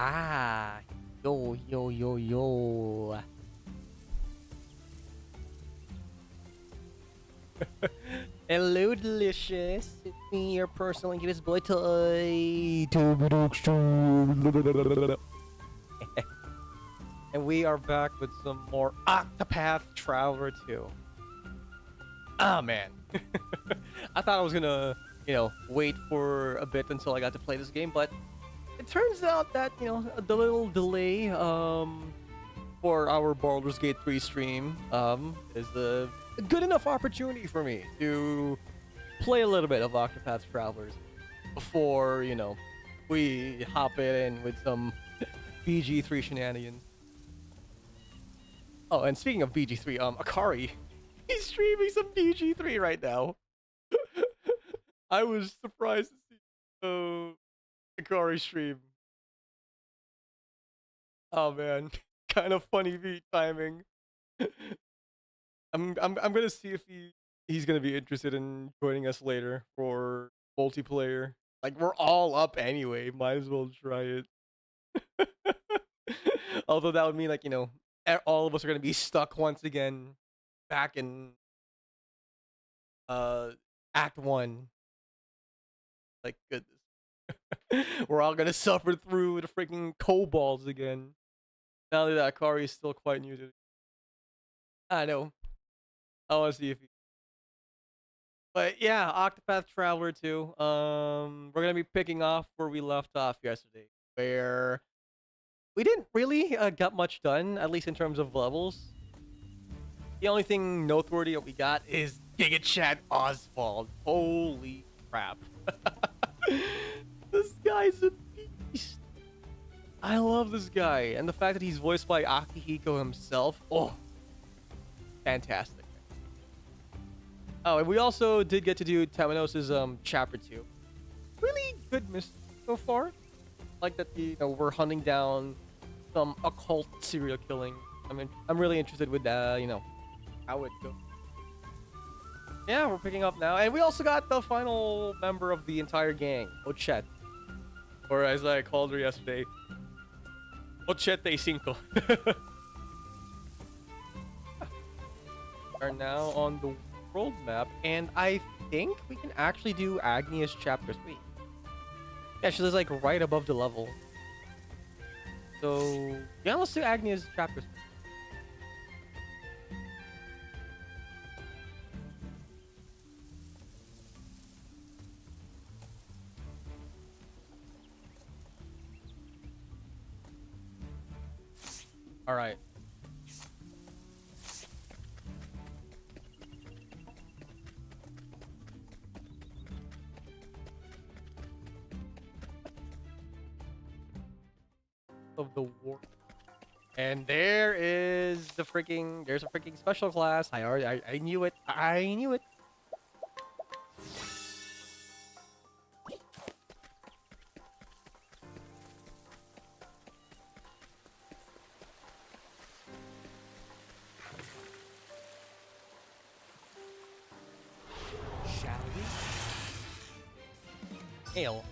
Ah, yo, yo, yo, yo. Hello, delicious. It's me, your personal incubus boy toy. And we are back with some more Octopath Traveler 2. Ah, man. I thought I was gonna, wait for a bit until I got to play this game, but it turns out that, the little delay, for our Baldur's Gate 3 stream, is a good enough opportunity for me to play a little bit of Octopath Travelers before, we hop in with some BG3 shenanigans. Oh, and speaking of BG3, Akari, he's streaming some BG3 right now. I was surprised to see Akari stream. Oh man, kind of funny beat timing. I'm gonna see if he's gonna be interested in joining us later for multiplayer. Like we're all up anyway, might as well try it. Although that would mean like all of us are gonna be stuck once again back in Act 1. Like goodness. We're all gonna suffer through the freaking kobolds again. Now that Akari is still quite new to it. I know. I wanna see if he... But yeah, Octopath Traveler 2. We're gonna be picking off where we left off yesterday, where we didn't really get much done, at least in terms of levels. The only thing noteworthy that we got is Giga Chat Oswald. Holy crap. This guy's a beast. I love this guy. And the fact that he's voiced by Akihiko himself. Oh, fantastic. Oh, and we also did get to do Temenos' Chapter 2. Really good mystery so far. Like that, we're hunting down some occult serial killing. I mean, I'm really interested with how it goes. Yeah, we're picking up now, and we also got the final member of the entire gang, Ochette, or as I called her yesterday, Ochette Cinco. Are now on the world map, and I think we can actually do Agnia's Chapter 3. Yeah, she lives like right above the level. So yeah, let's do Agnia's Chapter 3. All right. Of the war. And there's a freaking special class. I knew it. I knew it. Shall we? Hail.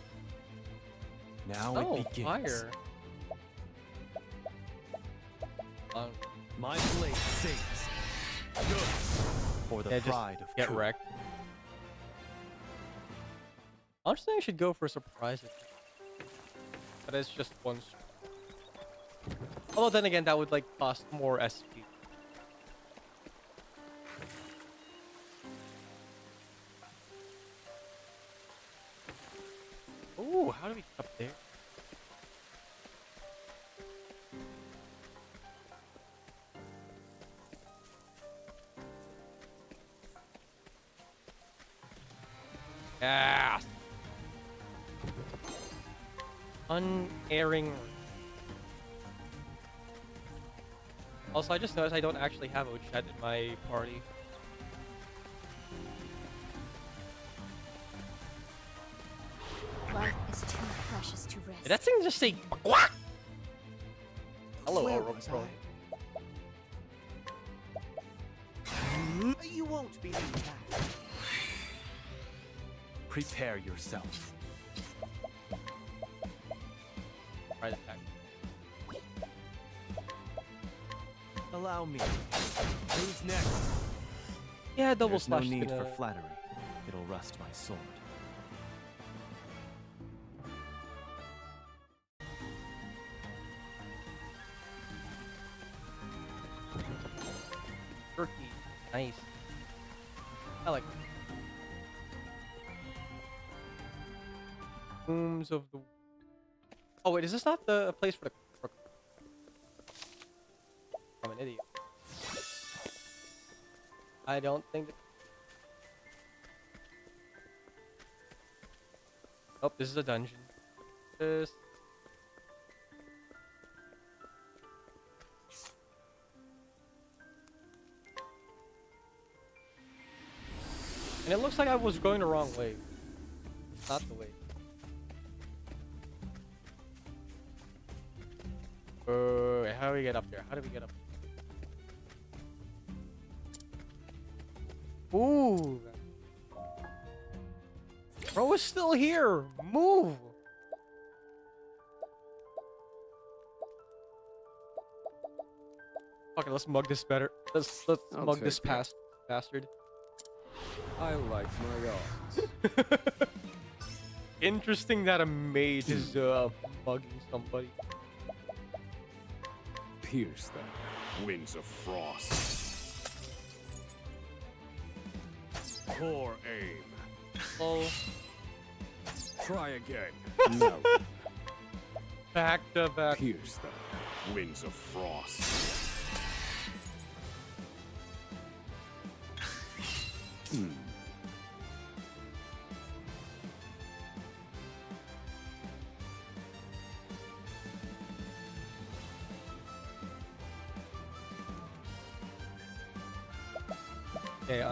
Now it begins. Fire. My blade sings. Good. For the pride of get truth. wrecked. Honestly, I should go for surprises. But it's just one. Although then again, that would like cost more SP. Ooh, how do we get up there? Yes! Unerring. Also, I just noticed I don't actually have Ochette in my party. Life is too precious to risk. Did that thing just say quack? Hello, Where Aurora was Pro. You won't believe that. Prepare yourself. Right attack. Allow me. Who's next? Yeah, double There's slash. no need gonna... for flattery. It'll rust my sword. Turkey. Nice. I like it. Rooms of the... Oh wait, is this not the place for the... I'm an idiot. I don't think that... Oh, this is a dungeon. This... And it looks like I was going the wrong way. Not the way. How do we get up there? How do we get up there? Ooh. Bro is still here. Move. Okay, let's mug this better. Let's mug this bastard. I like my odds. Interesting that a mage is mugging somebody. Pierce them, winds of frost. Poor aim. Oh. Try again. No. Back to back. Pierce them, winds of frost. Okay,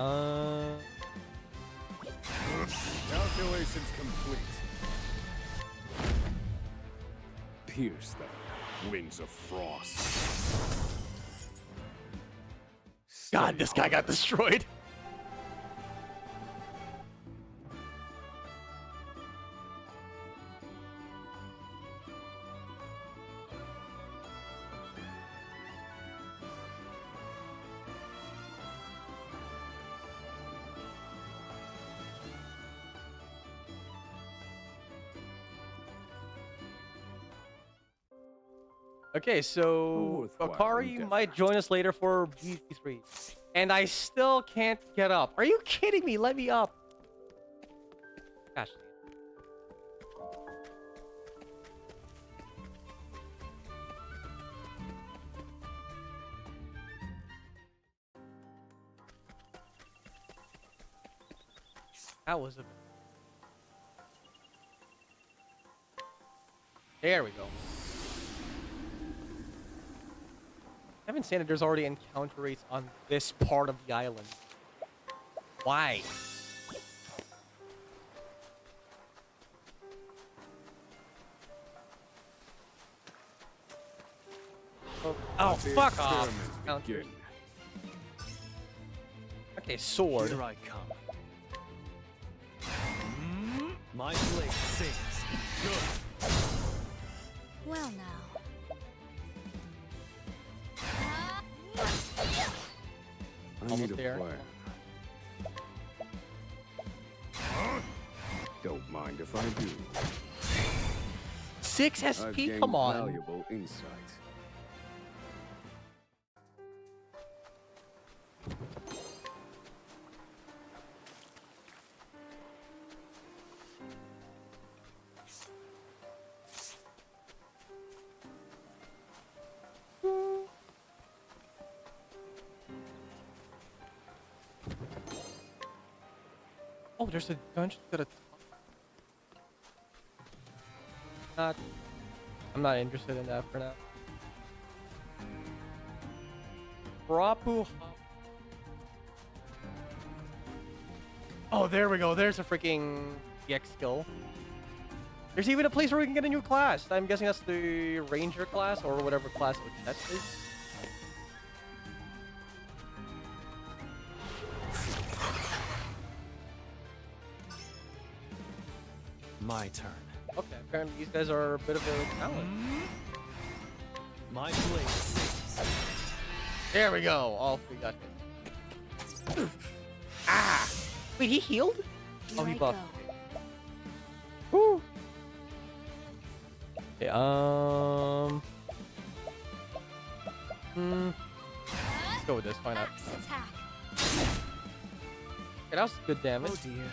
Calculations complete. Pierce them, winds of frost. God, this guy got destroyed. Okay, so Akari might join us later for BT3. And I still can't get up. Are you kidding me? Let me up. Gosh. That was a... There we go. I've saying that there's already encounter rates on this part of the island. Why? Oh, fuck off. Counter. Okay, sword. Here I come. My blade sings. Good. Well now. I need a plan. Don't mind if I do. 6 I've SP? gained Come on. Valuable insight. Oh, there's a dungeon to the top. I'm not interested in that for now. Rapu. Oh, there we go. There's a freaking EX skill. There's even a place where we can get a new class. I'm guessing that's the Ranger class or whatever class that is. My turn. Okay, apparently these guys are a bit of a talent. My blade sings. There we go. All three got hit. Ah! Wait, he healed? Here Oh, he I buffed. go. Woo! Okay, let's go with this. Why not? Axe attack. Okay, that was good damage. Oh dear.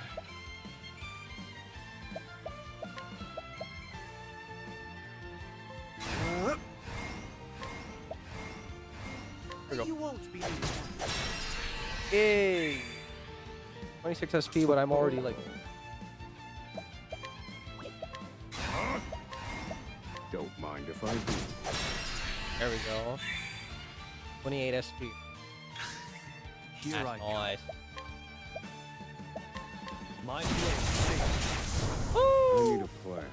There we go. You won't believe that. Yay! 26 SP, but I'm already like. Don't mind if I do. There we go. 28 SP. Here That's I go. nice. My blade sings. I need a plan.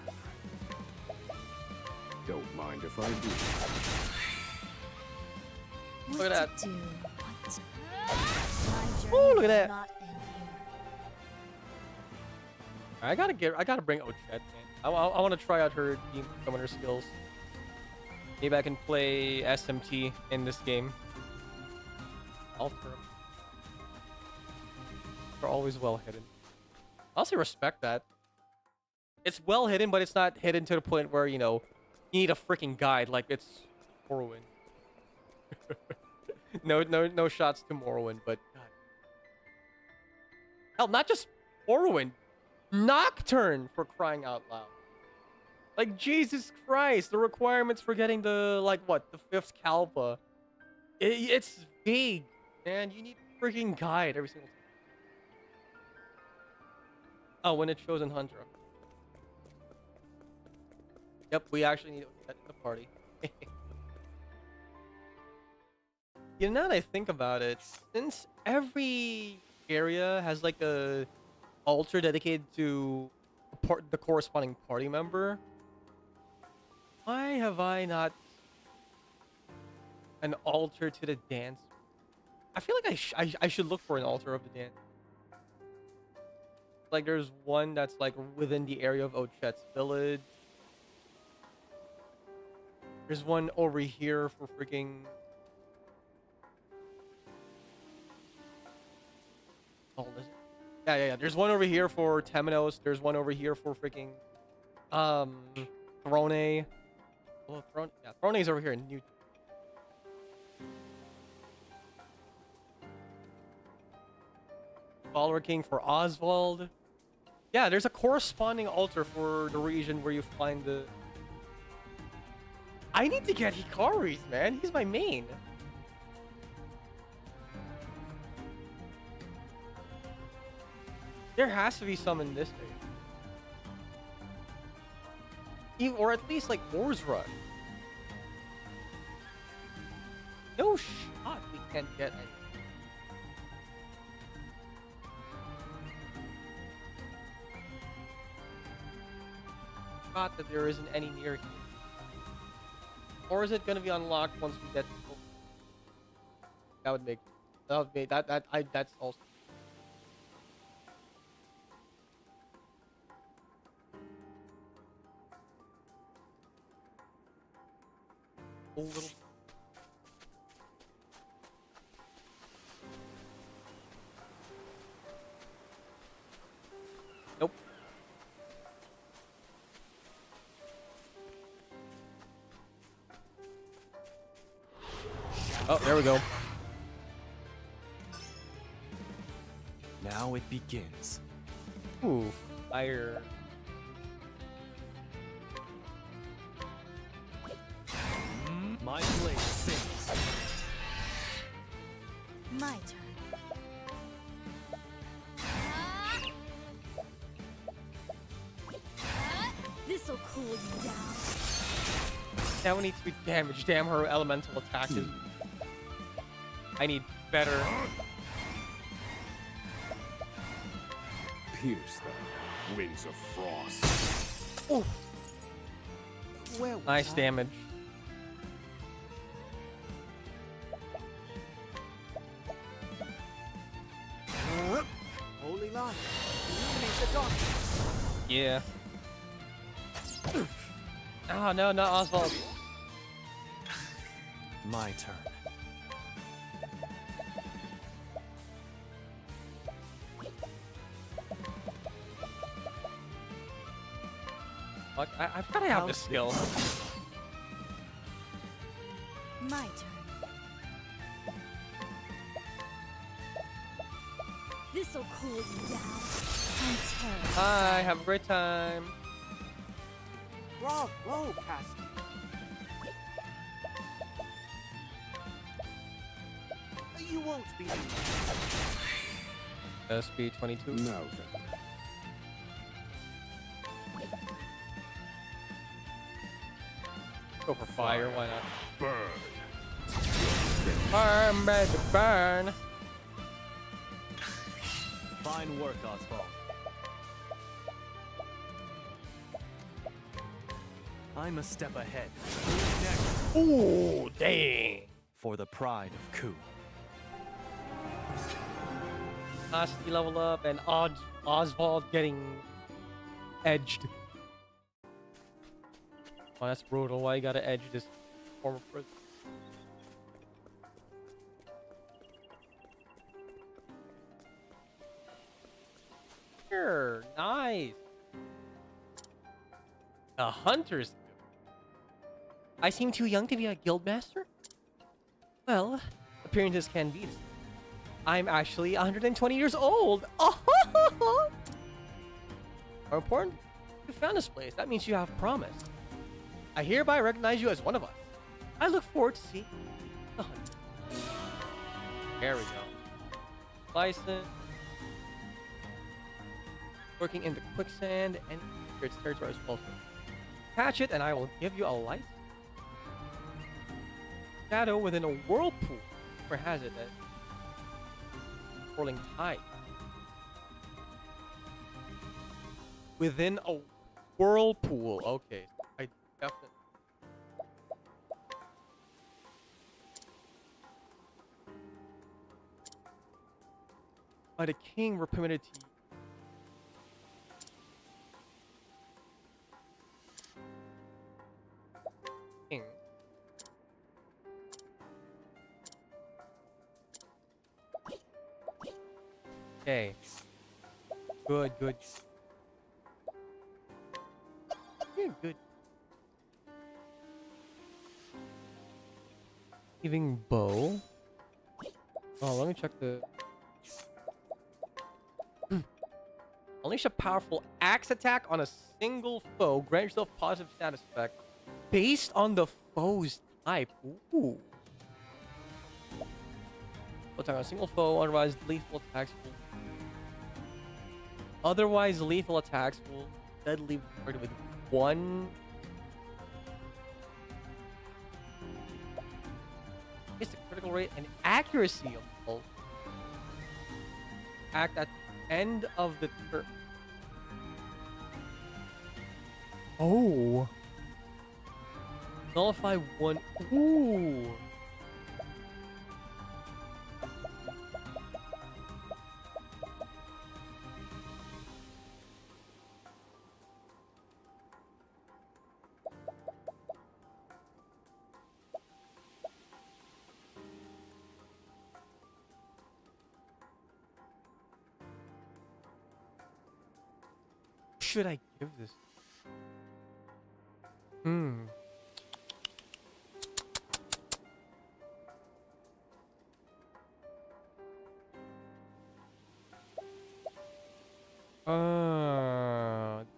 Don't mind if I do. What Look at to do? What to... My journey Ooh, look at will that. not end here. I gotta bring Ochet, man. I want to try out her team, some of her skills. Maybe I can play SMT in this game. Alter. They're always well hidden. I also respect that. It's well hidden, but it's not hidden to the point where, you know, you need a freaking guide like it's Morrowind. No shots to Morrowind, but God. Hell, not just Morrowind. Nocturne, for crying out loud. Like, Jesus Christ, the requirements for getting the, like, what, the 5th Kalpa. It's vague, man. You need a freaking guide every single time. Oh, when it's chosen Hunter. Yep, we actually need that in the party. You know, now that I think about it, since every area has like a altar dedicated to the corresponding party member, why have I not an altar to the dance? I feel like I should look for an altar of the dance. Like there's one that's like within the area of Ochet's village. There's one over here for freaking. Oh, is it? Yeah. There's one over here for Temenos. There's one over here for freaking Throne. Well, Throne's over here in New. Follower King for Oswald. Yeah, there's a corresponding altar for the region where you find the. I need to get Hikari's, man. He's my main. There has to be some in this area. Or at least like Wars Run. No shot we can't get any. Not that there isn't any near here. Or is it gonna be unlocked once we get to that's also a little. Nope. Oh, there we go. Now it begins. Ooh, fire. My blade sings. My turn. This'll cool you down. Now we need to be damaged. Damn, her elemental attack is. I need better. Pierce them. Winds of frost. Ooh, Well, nice damage. Holy light, illuminate the darkness. Yeah. Oh no, not Oswald. My turn. Fuck, I've gotta have the skill. My turn. This'll cool you down. I'm terrified. Bye, have a great time. Bravo, Cassie. You won't be. SP 22. Now then. Go for fire, why not? Burn. Burn, baby, burn. Fine work, Oswald. I'm a step ahead. Who's next? Ooh, dang. For the pride of Ku. Asti level up and Oswald getting edged. Oh, that's brutal. Why you gotta edge this former prison? Here, nice. A hunter's guild. I seem too young to be a guild master? Well, appearances can be deceiving. I'm actually 120 years old. Oh, more important, you found this place. That means you have promise. I hereby recognize you as one of us. I look forward to seeing the hunt. There we go. License. Working in the quicksand and its territory is also. Catch it and I will give you a license. Shadow within a whirlpool. Where has it that? Rolling tide. Within a whirlpool. Okay, I definitely. By the king, we're permitted to. King. Okay. Good, good. Good, good. Giving bow. Oh, let me check the. Unleash a powerful axe attack on a single foe. Grant yourself positive status effect based on the foe's type. Ooh. Attack on a single foe. Otherwise, lethal attacks will. Otherwise, lethal attacks will deadly with one. It's the critical rate and accuracy of both. Act at the end of the turn. Oh. Nullify one. Ooh. Should I give this?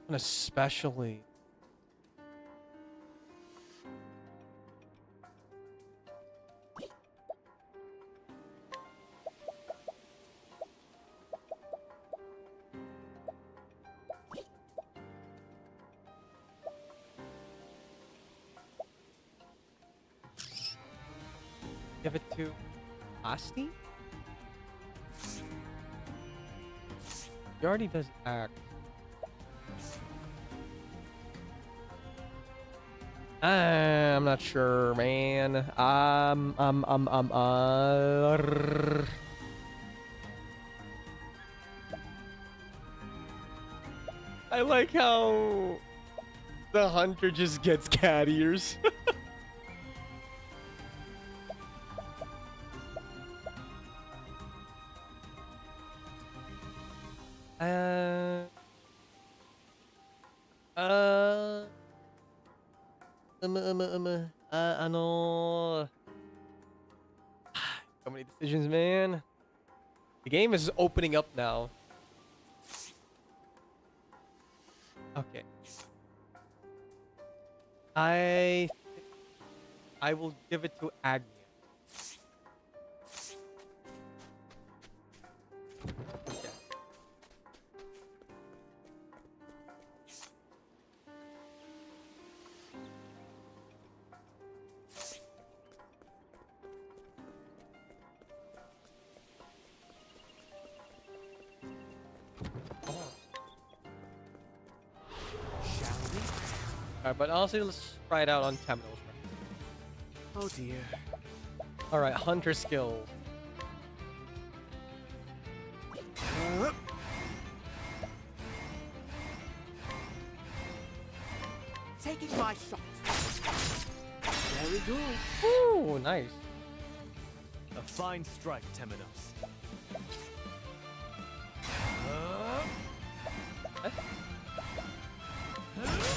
Especially. Give it to Asti? He already does act. I'm not sure, man. I like how the hunter just gets cat ears. Uh, Ano. So many decisions, man. The game is opening up now. Okay. I will give it to Agnes. Okay. Shall we? Alright, but honestly, let's try it out on Temnos. Oh dear. Alright, hunter skills. Taking my shot. Very good. Ooh, nice. A fine strike, Temenos.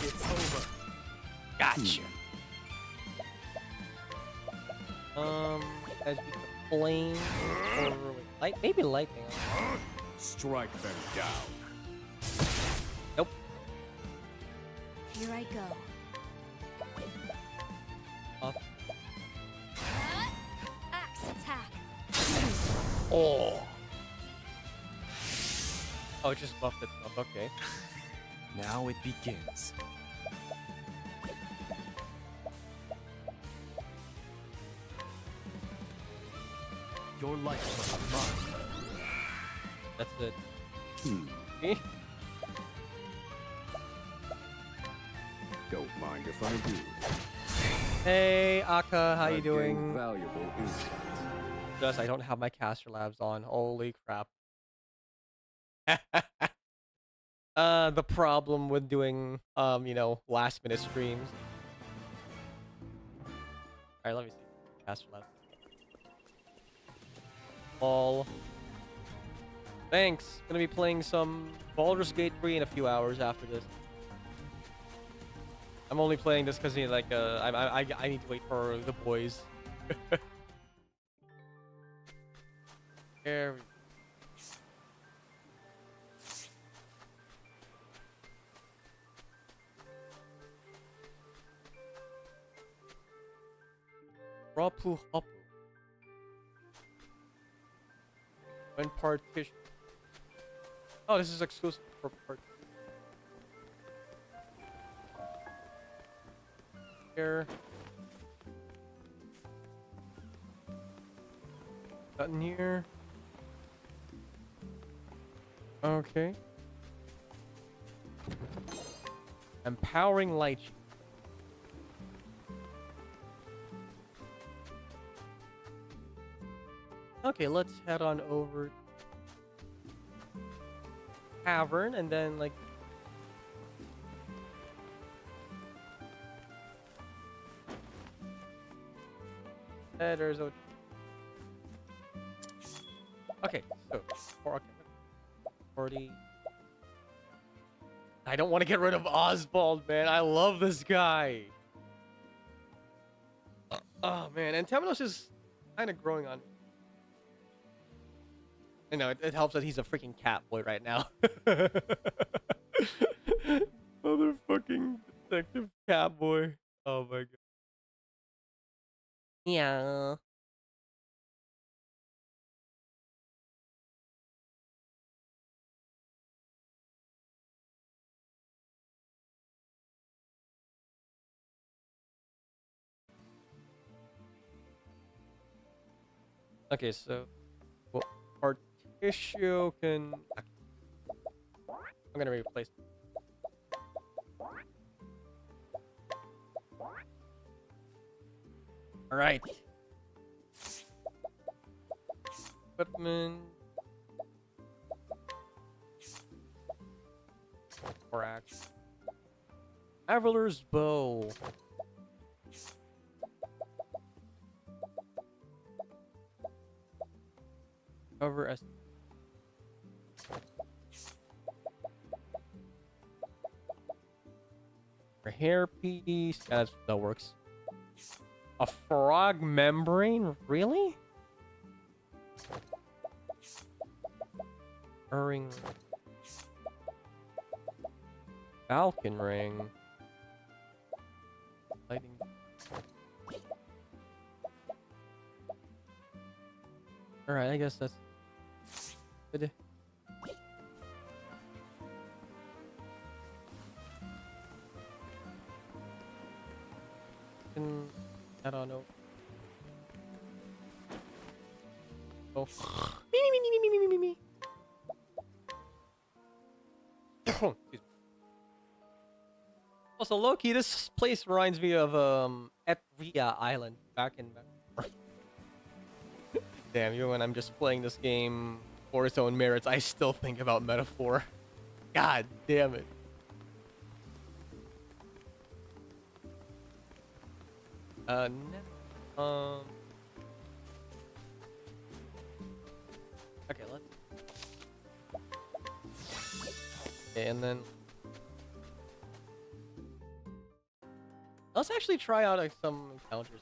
It's over. Gotcha. As we flame or light, maybe lightning. Strike them down. Nope. Here I go. Up. Axe attack. Oh. Oh, it just buffed itself. Okay. Now it begins. Your life is mine. That's it. Hmm. Okay. Don't mind if I do. Hey, Akka, how you I've gained doing? Valuable insight. Just, I don't have my caster labs on. Holy crap. The problem with doing, last minute streams. Alright, let me see. Caster labs. All. Thanks. Gonna be playing some Baldur's Gate 3 in a few hours after this. I'm only playing this because I need to wait for the boys. There we go. Rapu Hapu. When partition. Oh, this is exclusive for partition. Here. Button here. Okay. Empowering light. Okay, let's head on over Cavern and then like there's a okay, so okay, 40. I don't want to get rid of Oswald, man. I love this guy. Oh man, and Temenos is kind of growing on me. You know, it helps that he's a freaking cat boy right now. Motherfucking detective cat boy. Oh my god. Yeah. Okay, so well, Articio can. I'm gonna replace. All right. Equipment. Axe. Traveler's bow. Cover as. hairpiece. Yeah, that works. A frog membrane? Really? Ring. Falcon ring. Lighting. Alright, I guess that's good. I don't know. Oh. Me. Excuse me. Also, low-key, this place reminds me of Etria Island back in. Damn, even when I'm just playing this game for its own merits, I still think about metaphor. God damn it. Okay, let's. Okay, and then let's actually try out some encounters.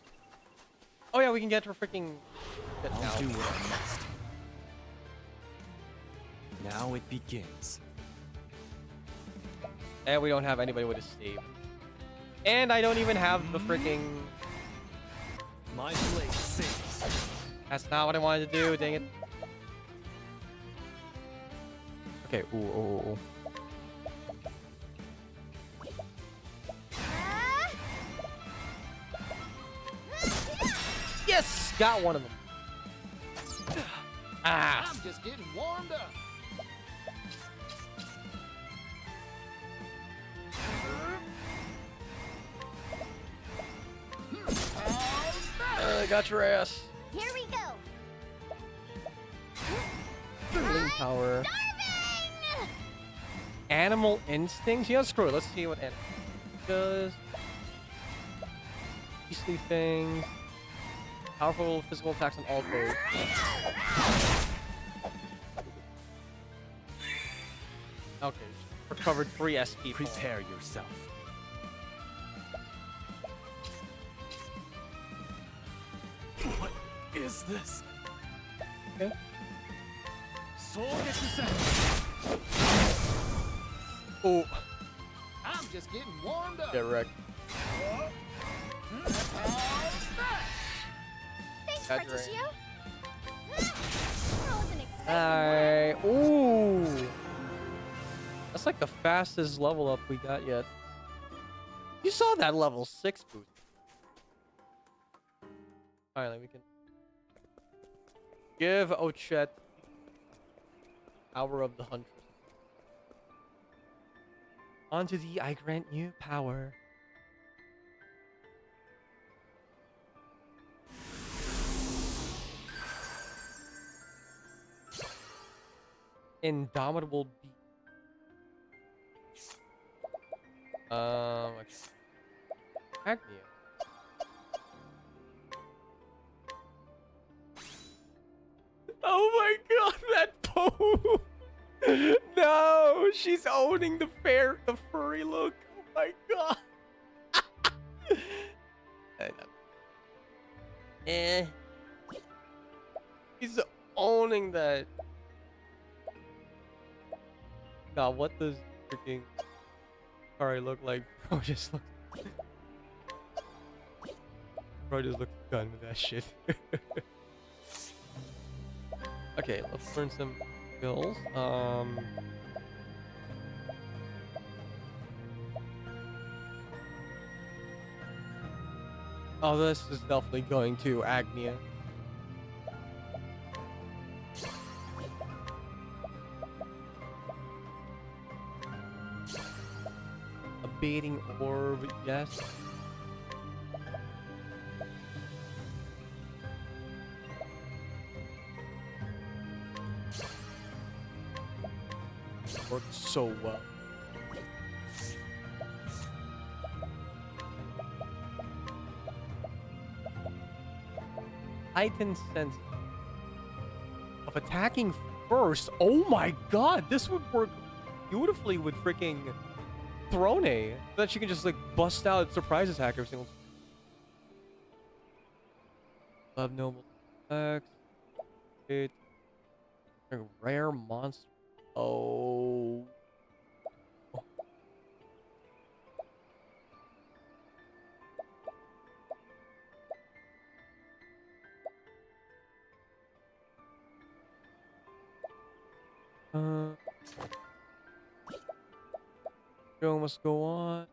Oh yeah, we can get her freaking. I'll do what I must. Now it begins. And we don't have anybody with a save. And I don't even have the freaking. My blade sings. That's not what I wanted to do, dang it. Okay, ooh. Yes! Got one of them. Ah! I'm just getting warmed up. Got your ass. Here we go. Healing power. Starving! Animal instincts? Yeah, screw it. Let's see what animal does. Beastly things. Powerful physical attacks on all foes. Okay. Recovered 3 SP. Prepare yourself. What is this? Okay. Oh. I'm just getting warmed up. Get wrecked. Thanks, That's right. Partitio. I wasn't expecting Ooh. That's like the fastest level up we got yet. You saw that level 6 boost. Finally, we can give Ochet Power of the Huntress. Onto thee I grant you power. Indomitable beast. Okay. Agnia. Oh my god, that pose! No, she's owning the furry look. Oh my god. He's owning that. Now, what does freaking furry look like? Bro just looks. Bro just looks done with that shit. Okay, let's learn some skills. Oh, this is definitely going to Agnia. A baiting orb, yes. Worked so well. Heightened sense of attacking first. Oh my god, this would work beautifully with freaking Throne so that she can just like bust out surprise attack every single time. Love noble attacks. It's a rare monster. Oh. Show must go on.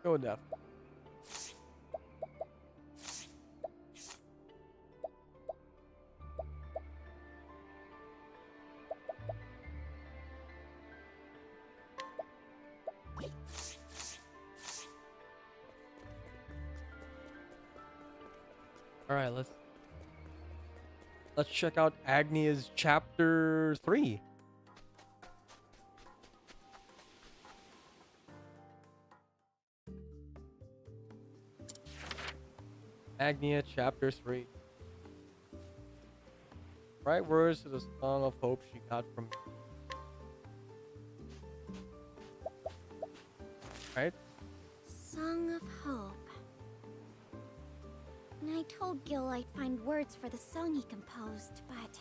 Go with that. All right, let's check out Agnia's chapter 3. Agnia chapter 3. Right words to the song of hope she got from me. Right? Song of Hope. And I told Gil I'd find words for the song he composed, but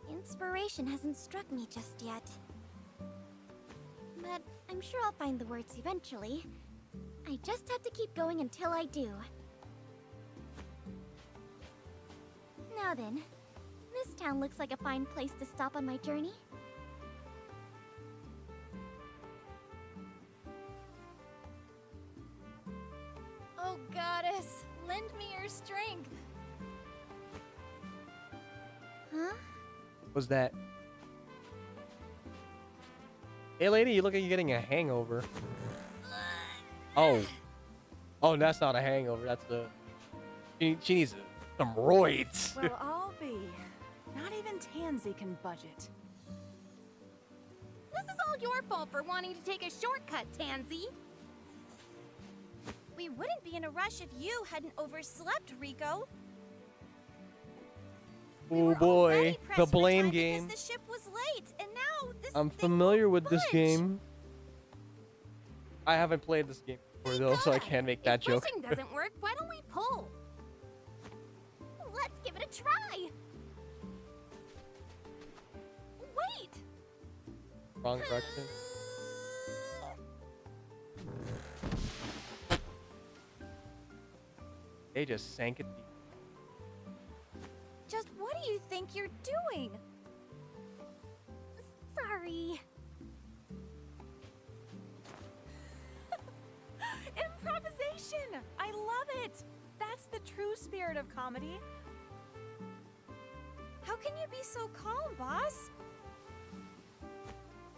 inspiration hasn't struck me just yet. But I'm sure I'll find the words eventually. I just have to keep going until I do. Now then, this town looks like a fine place to stop on my journey. Oh, goddess, lend me your strength. Huh? What's that? Hey lady, you look like you're getting a hangover. Oh. Oh, that's not a hangover. That's the... She needs some roids. Well, I'll be. Not even Tansy can budget. This is all your fault for wanting to take a shortcut, Tansy. We wouldn't be in a rush if you hadn't overslept, Rico. Oh boy, the blame game. The ship was late, and now this I'm thing familiar won't with this budge. game. I haven't played this game before though, so I can't make that joke. If pushing doesn't work, why don't we pull? Let's give it a try. Wait. Wrong direction. They just sank it deep. Just what do you think you're doing? Sorry. Improvisation! I love it! That's the true spirit of comedy. How can you be so calm, boss?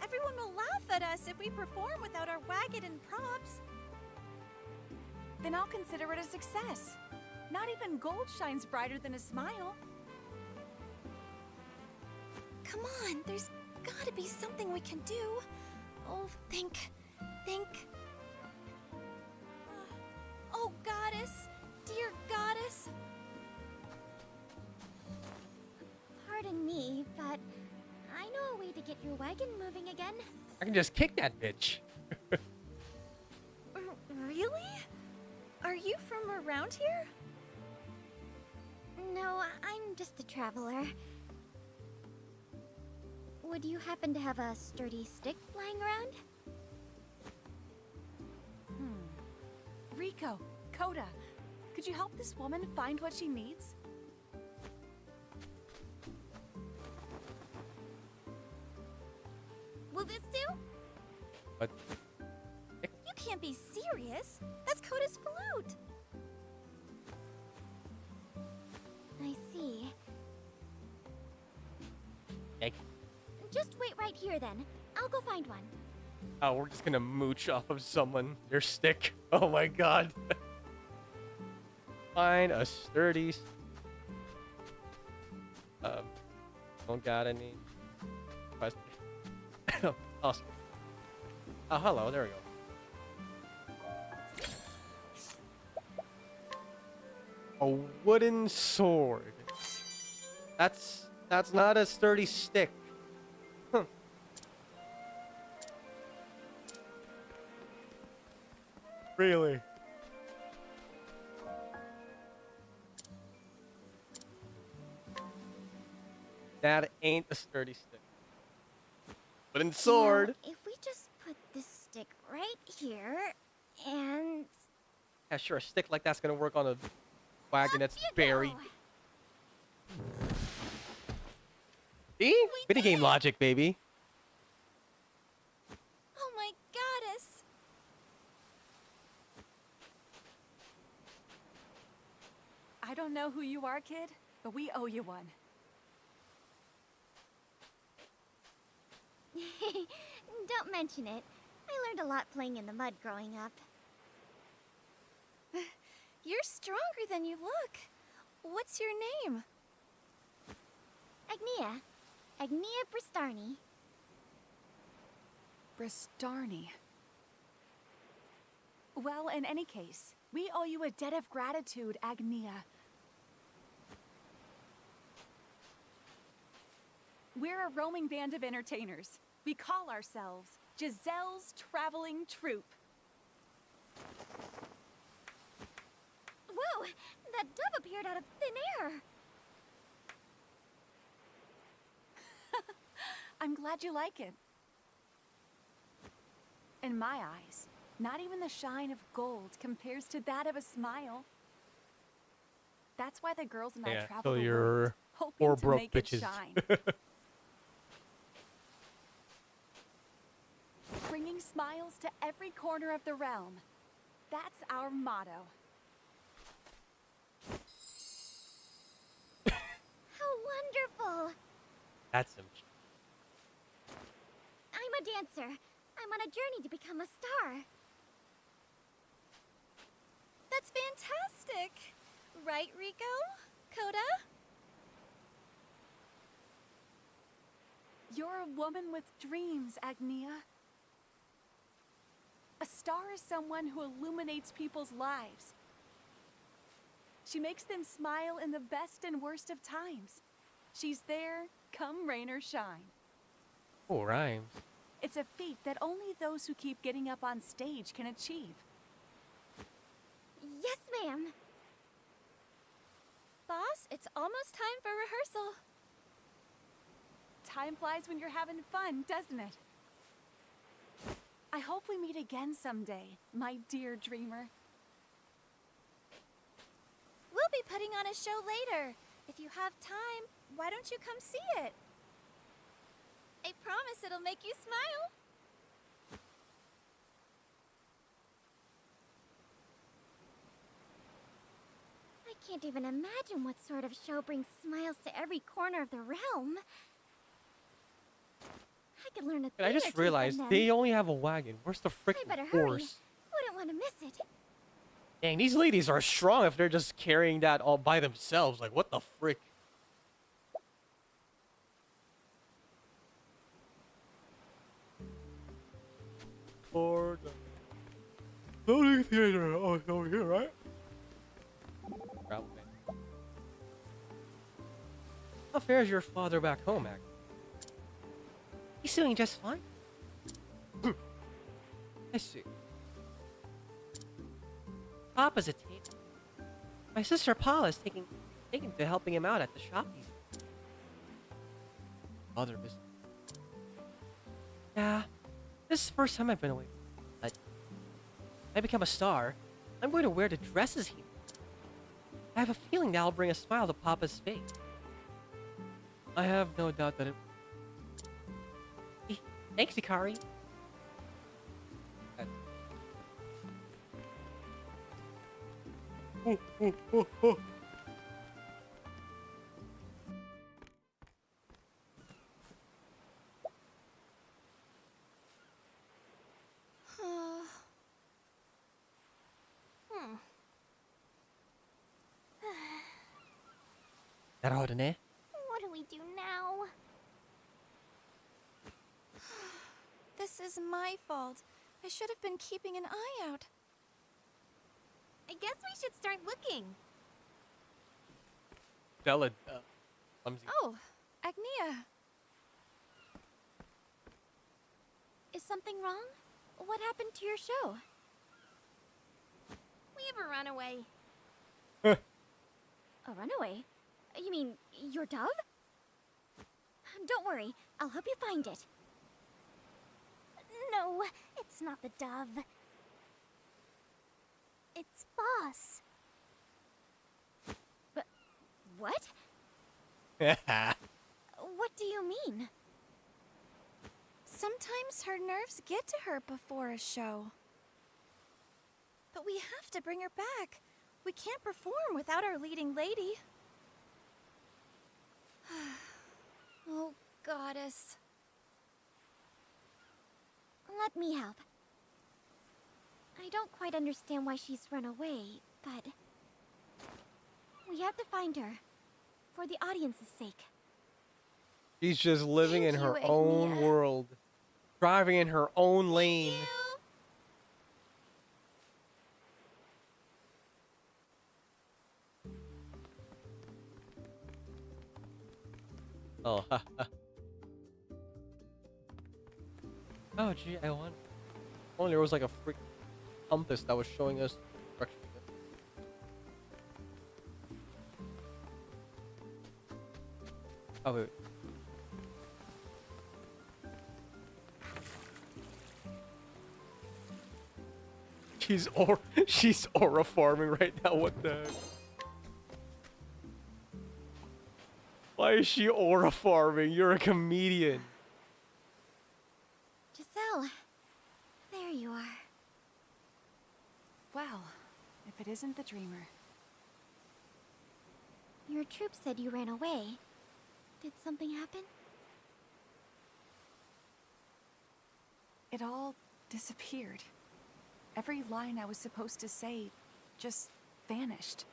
Everyone will laugh at us if we perform without our wagon and props. Then I'll consider it a success. Not even gold shines brighter than a smile. Come on, there's gotta be something we can do. Oh, think. Oh, goddess, dear goddess. Pardon me, but I know a way to get your wagon moving again. I can just kick that bitch. Really? Are you from around here? No, I'm just a traveler. Would you happen to have a sturdy stick lying around? Rico, Coda, could you help this woman find what she needs? Will this do? But You can't be serious. That's Coda's flute. I see. Yikes. Just wait right here then. I'll go find one. Oh, we're just gonna mooch off of someone. Their stick. Oh my god. Find a sturdy. Don't got any. Awesome. Oh, hello. There we go. A wooden sword. That's not a sturdy stick. Huh. Really? That ain't a sturdy stick. Wooden sword. Now, if we just put this stick right here, and... Yeah, sure, a stick like that's gonna work on a wagon that's Up you buried. go. See? Video game logic, baby. Oh my goddess! I don't know who you are, kid, but we owe you one. Don't mention it. I learned a lot playing in the mud growing up. You're stronger than you look. What's your name? Agnia. Agnia Bristarni. Bristarni. Well, in any case, we owe you a debt of gratitude, Agnia. We're a roaming band of entertainers. We call ourselves Giselle's Traveling Troupe. Whoa! That dove appeared out of thin air! I'm glad you like it. In my eyes, not even the shine of gold compares to that of a smile. That's why the girls and I Yeah, travel so the you're world, hoping four to broke make bitches. it shine. Bringing smiles to every corner of the realm. That's our motto. How wonderful! That's him. I'm a dancer. I'm on a journey to become a star. That's fantastic! Right, Rico? Coda? You're a woman with dreams, Agnia. A star is someone who illuminates people's lives. She makes them smile in the best and worst of times. She's there, come rain or shine. Oh, rhymes. It's a feat that only those who keep getting up on stage can achieve. Yes, ma'am. Boss, it's almost time for rehearsal. Time flies when you're having fun, doesn't it? I hope we meet again someday, my dear dreamer. We'll be putting on a show later. If you have time, why don't you come see it? I promise it'll make you smile. I can't even imagine what sort of show brings smiles to every corner of the realm. I could learn a thing I or just two from realized them. they only have a wagon. Where's the I freaking better hurry. horse? Wouldn't want to miss it. Dang, these ladies are strong if they're just carrying that all by themselves. Like, what the frick? For the loading theater. Oh, it's over here, right? How fares your father back home, Mac? He's doing just fine. I see. Papa's a tailor. My sister Paula's taking to helping him out at the shop. Other business. Yeah, this is the first time I've been away. But I become a star. I'm going to wear the dresses he wears. I have a feeling that'll bring a smile to Papa's face. I have no doubt that it. Thanks, Ikari. 나라오르네. What do we do now? This is my fault. I should have been keeping an eye out. I guess we should start looking. Bella. Clumsy. Oh, Agnia. Is something wrong? What happened to your show? We have a runaway. A runaway? You mean your dove? Don't worry, I'll help you find it. No, it's not the dove. It's Boss. But what? What do you mean? Sometimes her nerves get to her before a show. But we have to bring her back. We can't perform without our leading lady. Oh, goddess. Let me help. I don't quite understand why she's run away, but we have to find her for the audience's sake. She's just living Thank in her you, own Agnia. world, driving in her own lane. Oh, oh, gee, I want. Only there was like a freak compass that was showing us direction. Oh wait. She's aura farming right now. What the heck? Why is she aura farming? You're a comedian. Giselle, there you are. Well, if it isn't the dreamer. Your troop said you ran away. Did something happen? It all disappeared. Every line I was supposed to say just vanished.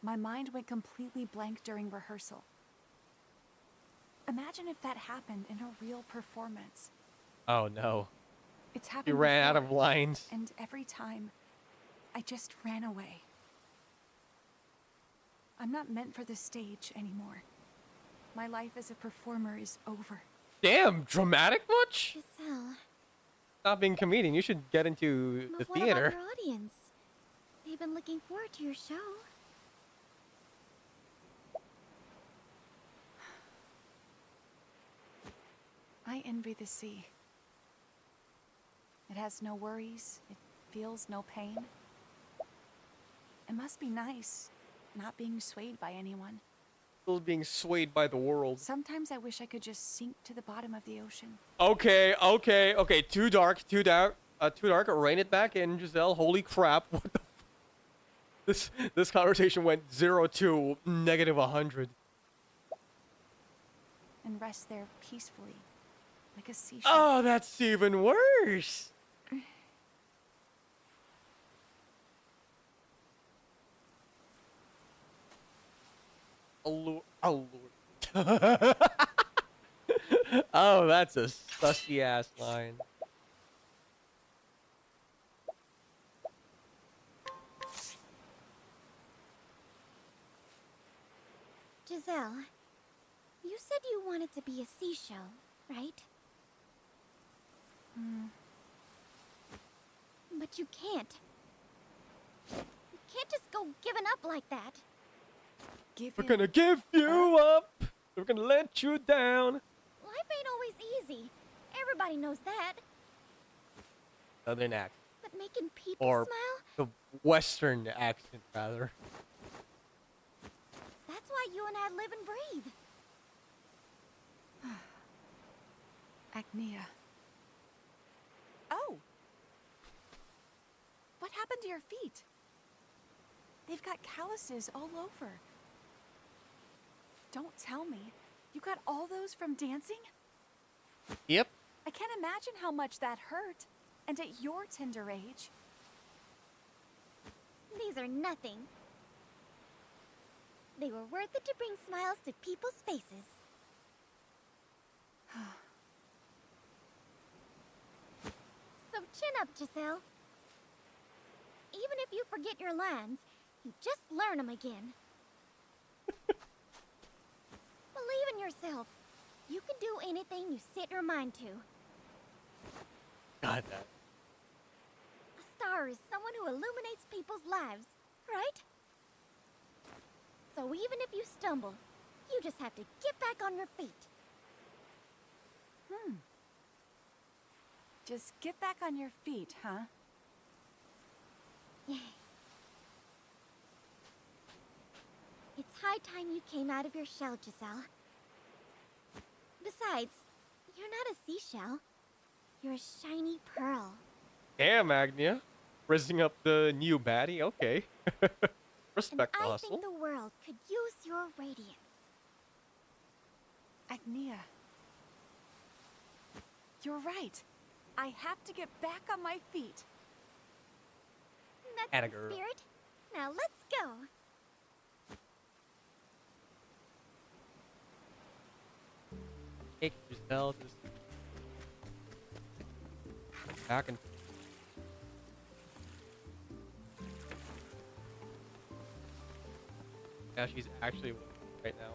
My mind went completely blank during rehearsal. Imagine if that happened in a real performance. Oh no. It's happened You ran out before, of lines. and every time, I just ran away. I'm not meant for this stage anymore. My life as a performer is over. Damn, dramatic much? Giselle, Stop being a comedian. You should get into the but what about theater. your audience? They've been looking forward to your show. I envy the sea. It has no worries. It feels no pain. It must be nice, not being swayed by anyone. Still being swayed by the world. Sometimes I wish I could just sink to the bottom of the ocean. Okay. Too dark. Too dark. Rein it back in, Giselle. Holy crap! What the? This conversation went 0 to -100. And rest there peacefully, like a seashell. Oh, that's even worse. Oh, Lord. Oh, that's a sussy ass line. Giselle, you said you wanted to be a seashell, right? But you can't. You can't just go giving up like that. Give We're in. gonna give you up. We're gonna let you down. Life ain't always easy. Everybody knows that. Southern accent. But making people Or smile, the Western accent, rather. that's why you and I live and breathe. Agnia. Oh! What happened to your feet? They've got calluses all over. Don't tell me. You got all those from dancing? Yep. I can't imagine how much that hurt. And at your tender age. These are nothing. They were worth it to bring smiles to people's faces. So chin up, Giselle. Even if you forget your lines, you just learn them again. Believe in yourself. You can do anything you set your mind to. God, that. A star is someone who illuminates people's lives, right? So even if you stumble, you just have to get back on your feet. Just get back on your feet, huh? It's high time you came out of your shell, Giselle. Besides, you're not a seashell. You're a shiny pearl. Damn, Agnia. Raising up the new baddie? Okay. And Respect the I hustle. think the world could use your radiance. Agnia. You're right. I have to get back on my feet. That's Atta the girl. spirit. Now let's go. Take Giselle just back and yeah, she's actually right now.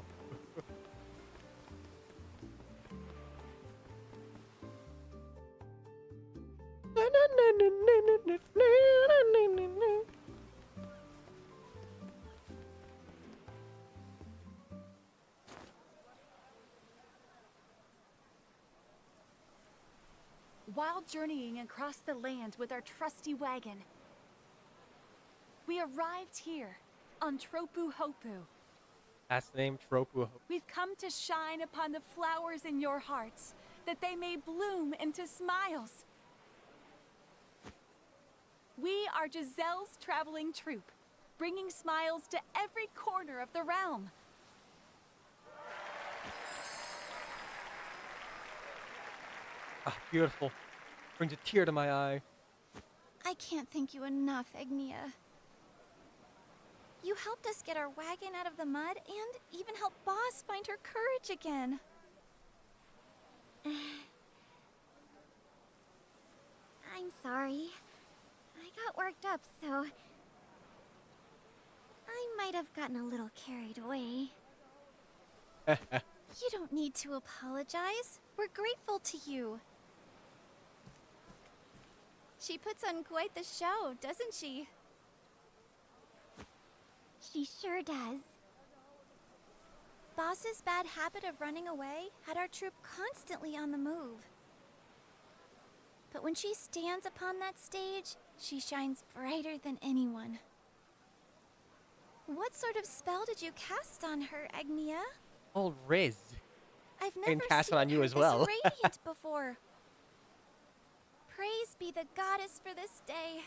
While journeying across the land with our trusty wagon, we arrived here on Tropu Hopu. That's the name, Tropu. We've come to shine upon the flowers in your hearts, that they may bloom into smiles. We are Giselle's traveling troupe, bringing smiles to every corner of the realm. Ah, beautiful. Brings a tear to my eye. I can't thank you enough, Agnia. You helped us get our wagon out of the mud and even helped Boss find her courage again. I'm sorry. I got worked up, so I might have gotten a little carried away. You don't need to apologize. We're grateful to you. She puts on quite the show, doesn't she? She sure does. Boss's bad habit of running away had our troop constantly on the move. But when she stands upon that stage, she shines brighter than anyone. What sort of spell did you cast on her, Agnia? Old Riz. I've can never cast it seen on you her as this well. radiant before. Praise be the goddess for this day.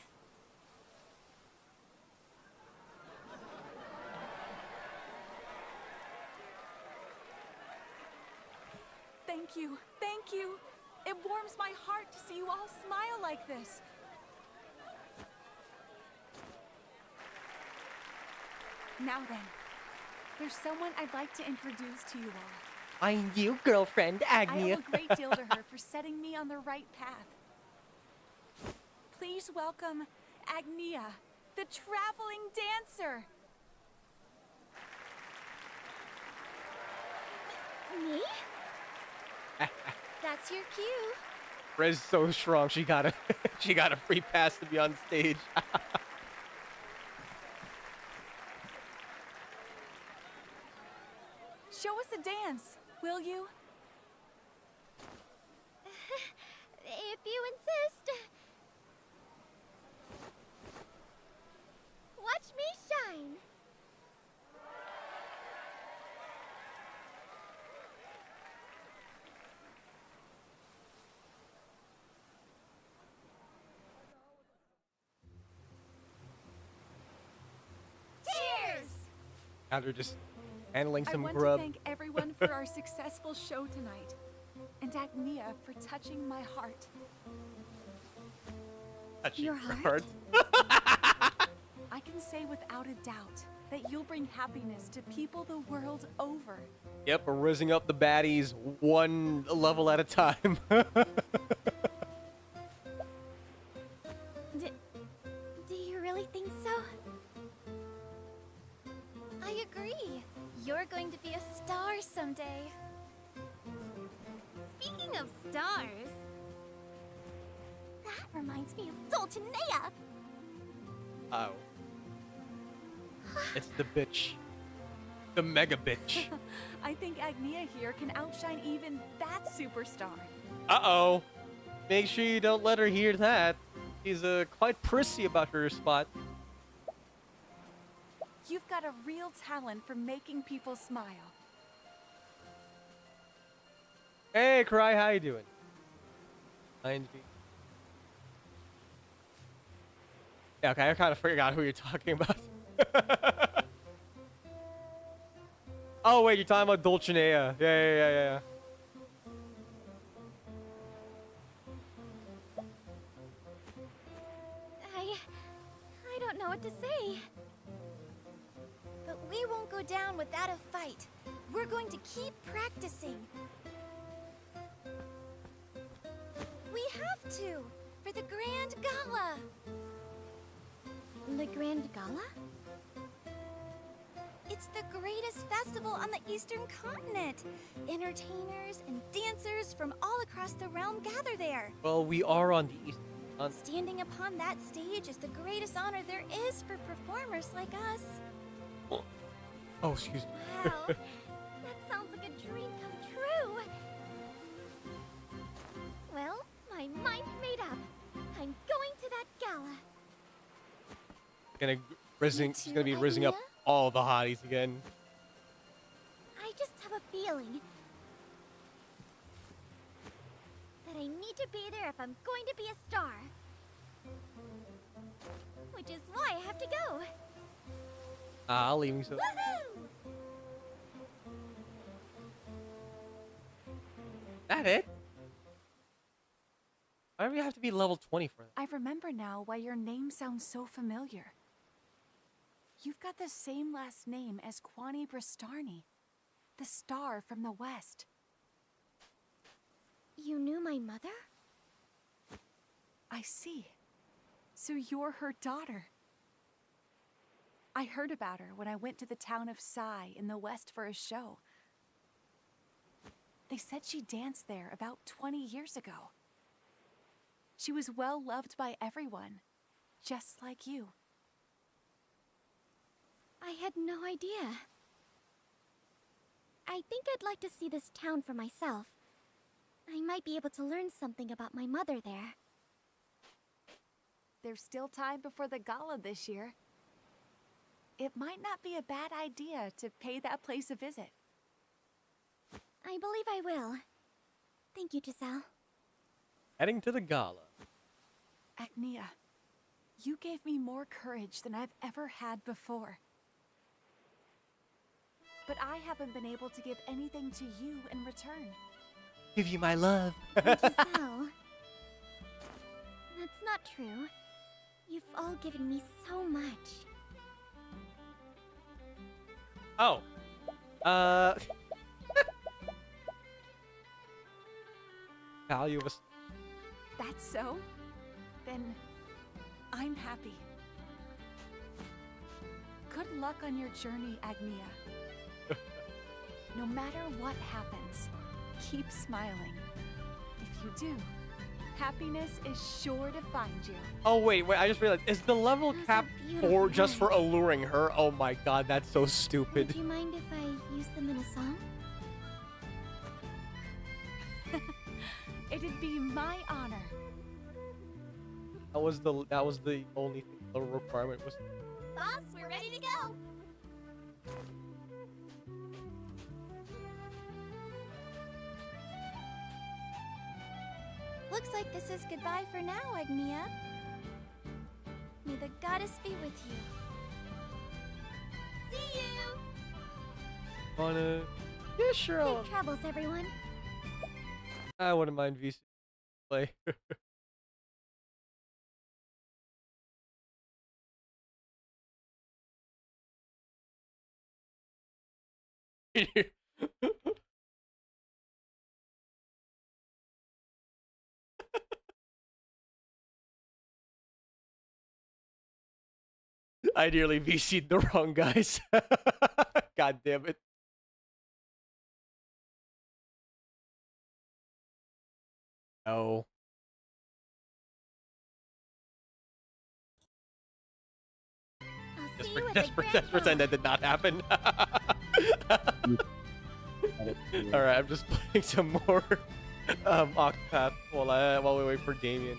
Thank you, thank you. It warms my heart to see you all smile like this. Now then, there's someone I'd like to introduce to you all. I'm you, girlfriend, I Agnia. owe a great deal to her for setting me on the right path. Please welcome Agnia, the traveling dancer. Me? That's your cue. Riz so strong, she got a she got a free pass to be on stage. Show us a dance, will you? If you insist. Watch me shine. Cheers! Now they're just handling I some want grub. to thank everyone for our successful show tonight, and Agnia for touching my heart. Touching Your heart? I can say without a doubt that you'll bring happiness to people the world over. Yep, we're rizzing up the baddies one level at a time. Do you really think so? I agree. You're going to be a star someday. Speaking of stars, that reminds me of Dulcinea. Oh. It's the bitch. The mega bitch. I think Agnia here can outshine even that superstar. Uh-oh. Make sure you don't let her hear that. She's quite prissy about her spot. You've got a real talent for making people smile. Hey, Cry, how you doing? Mind me. Yeah, okay, I kind of forgot who you're talking about. Oh, wait, you're talking about Dulcinea. Yeah. I don't know what to say. But we won't go down without a fight. We're going to keep practicing. We have to, for the Grand Gala. The Grand Gala? It's the greatest festival on the Eastern Continent. Entertainers and dancers from all across the realm gather there. Well, we are on the East. Standing upon that stage is the greatest honor there is for performers like us. Oh, excuse me. Wow, that sounds like a dream come true. Well, my mind's made up. I'm going to that gala. She's gonna be rizzing up all the hotties again. I just have a feeling that I need to be there if I'm going to be a star. Which is why I have to go. I'll leave you so. Woohoo! That it? Why do we have to be level 20 for that? I remember now why your name sounds so familiar. You've got the same last name as Kwani Bristarni, the star from the west. You knew my mother? I see. So you're her daughter. I heard about her when I went to the town of Sai in the west for a show. They said she danced there about 20 years ago. She was well loved by everyone, just like you. I had no idea. I think I'd like to see this town for myself. I might be able to learn something about my mother there. There's still time before the gala this year. It might not be a bad idea to pay that place a visit. I believe I will. Thank you, Giselle. Heading to the gala. Agnia, you gave me more courage than I've ever had before. But I haven't been able to give anything to you in return. Give you my love. Giselle. That's not true. You've all given me so much. Oh. Value of a... That's so? Then I'm happy. Good luck on your journey, Agnia. No matter what happens, keep smiling. If you do, happiness is sure to find you. Oh, wait, I just realized. Is the level Those are cap beautiful just for eyes. alluring her? Oh my god, that's so stupid. Would you mind if I use them in a song? It'd be my honor. That was the only thing, the requirement was. Boss, we're ready to go! Looks like this is goodbye for now, Agnia. May the goddess be with you. See you! Wanna? Yeah, sure. Safe travels, everyone. I wouldn't mind VC play. I nearly VC'd the wrong guys. God damn it. No. I'll Just, see you at just, the just pretend that did not happen. Alright, I'm just playing some more Octopath while we wait for Damien.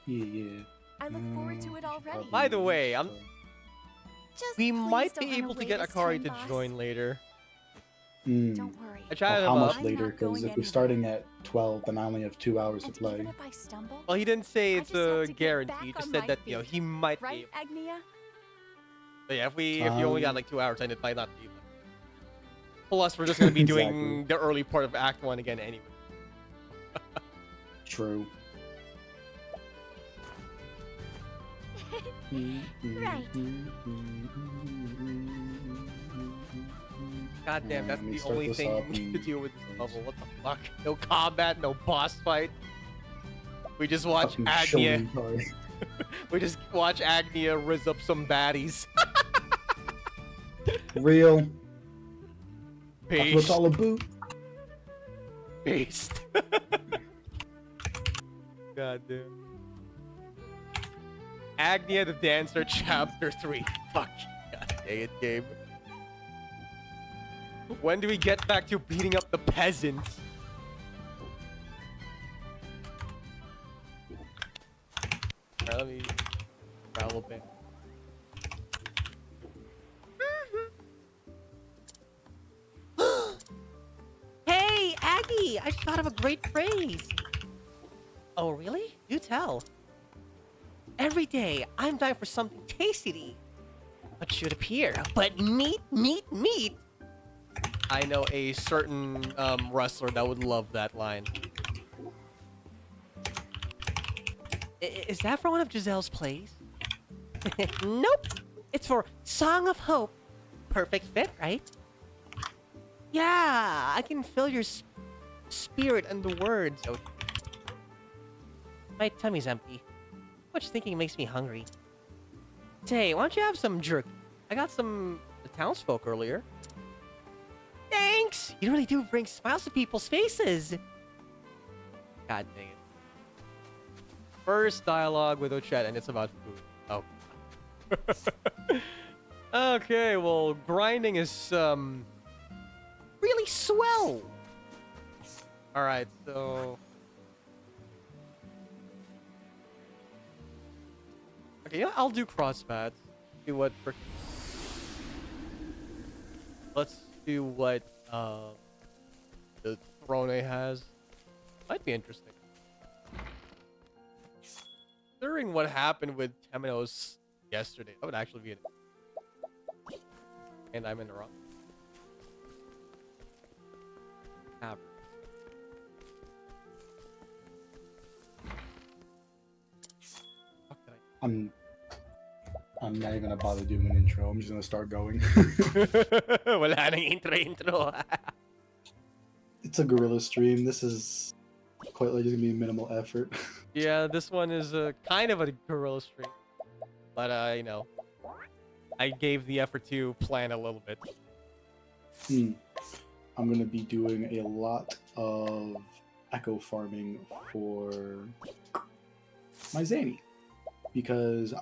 Yeah. I look forward to it already. By the way, Just we please might don't be run able to away get this Akari time, to boss. join later. Don't worry. I tried him How up. much later? Because if we're starting at 12, then I only have 2 hours to And play. even if I stumble, Well, he didn't say I it's just have a to get guarantee. back He just on said my that feet. he might be. right, Agnia? But yeah, if you only got Um, like 2 hours, then it might not be. Plus, we're just gonna be doing Exactly. the early part of Act 1 again anyway. True. Right. God damn, that's Let me the start only this thing up we need to and- deal with this level. What the fuck? No combat, no boss fight. We just watch Fucking Agnia. shonen card. We just watch Agnia rizz up some baddies. Real. That's what Beast. it's all about. Beast. God damn. Agnia the Dancer, Chapter 3. Fuck. God dang it, game. When do we get back to beating up the peasants? Alright, let me travel a bit. Hey, Aggie! I just thought of a great phrase. Oh, really? Do tell. Every day, I'm dying for something tasty to eat. What should appear? But meat, meat, meat! I know a certain wrestler that would love that line. Is that for one of Giselle's plays? Nope! It's for Song of Hope. Perfect fit, right? Yeah, I can feel your spirit and the words. Oh. My tummy's empty. Much thinking makes me hungry. Say, why don't you have some jerky? I got some the townsfolk earlier. Thanks! You really do bring smiles to people's faces. God dang it. First dialogue with Ochette, and it's about food. Oh. Okay, well, grinding is, really swell. Alright, so... Okay, yeah, I'll do crossbats. See what let's do what the Throne has. Might be interesting. Considering what happened with Temenos yesterday, that would actually be it. And I'm in the wrong. Have. I'm not even gonna bother doing an intro. I'm just gonna start going. Wala nang intro. It's a gorilla stream. This is quite like just gonna be minimal effort. Yeah, this one is a kind of a gorilla stream, but you know, I gave the effort to plan a little bit. I'm gonna be doing a lot of echo farming for my Zanny because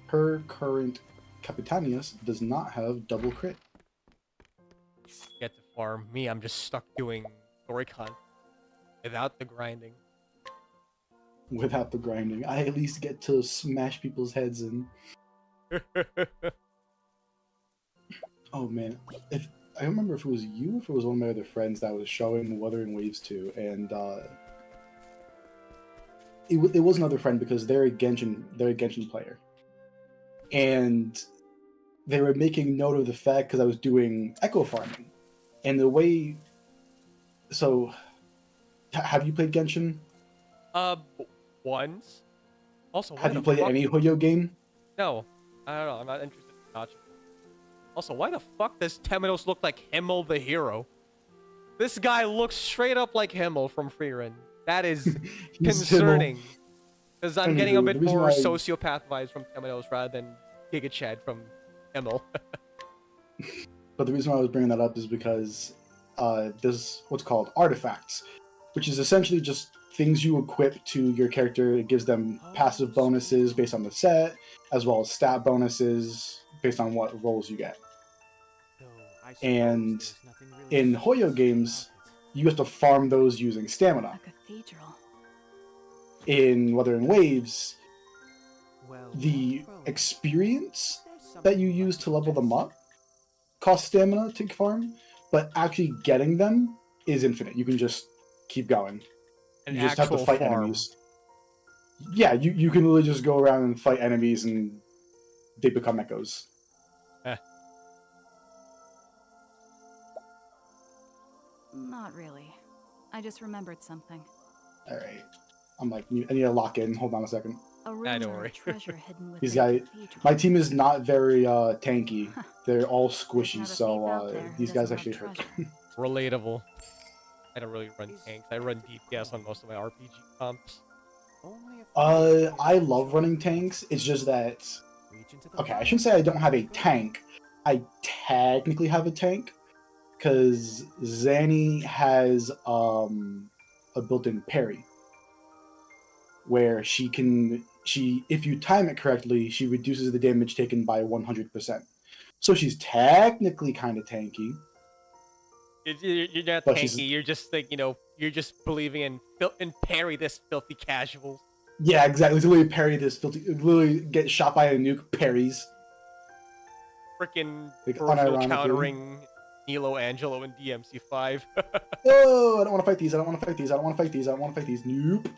her current Capitanius does not have double crit. Get to farm. Me, I'm just stuck doing story con without the grinding. Without the grinding, I at least get to smash people's heads in. Oh man, if I don't remember if it was you or if it was one of my other friends that was showing Wuthering Waves to, and it was another friend because they're a Genshin player, and they were making note of the fact because I was doing echo farming, and the way. So, have you played Genshin? Once. Also, why Have you the played fuck... any Hoyo game? No, I don't know. I'm not interested in watching. Also, why the fuck does Temenos look like Himmel the hero? This guy looks straight up like Himmel from Freerun. That is concerning. Because I'm getting a Anywho, bit the reason more why- sociopath vibes from Temenos rather than Giga Chad from Himmel. But the reason why I was bringing that up is because there's what's called artifacts, which is essentially just things you equip to your character. It gives them passive bonuses based on the set, as well as stat bonuses based on what rolls you get. And in Hoyo games, you have to farm those using stamina. A cathedral. In Waves, the experience that you use to level them up costs stamina to farm, but actually getting them is infinite. You can just keep going. You just have to fight enemies. Yeah, you can literally just go around and fight enemies and they become echoes. Not really. I just remembered something. Alright. I'm like, I need to lock in. Hold on a second. A don't rumor worry. of treasure hidden within These the guys, cathedral. my team is not very tanky. They're all squishy, Not a thief so out there who these guys doesn't actually love hurt. treasure. Relatable. I don't really run tanks. I run DPS on most of my RPG comps. I love running tanks. It's just that... Okay, I shouldn't say I don't have a tank. I technically have a tank, because Zanny has a built-in parry, where if you time it correctly, she reduces the damage taken by 100%. So she's technically kind of tanky. You're not But tanky. You're just like, you're just believing in parry this filthy casual. Yeah, exactly. To literally parry this filthy, literally get shot by a nuke, parries. Freaking Like, peripheral unironically. countering Nilo Angelo and DMC5. Oh, I don't want to fight these. I don't want to fight these. I don't want to fight these. I don't want to fight these. Nope.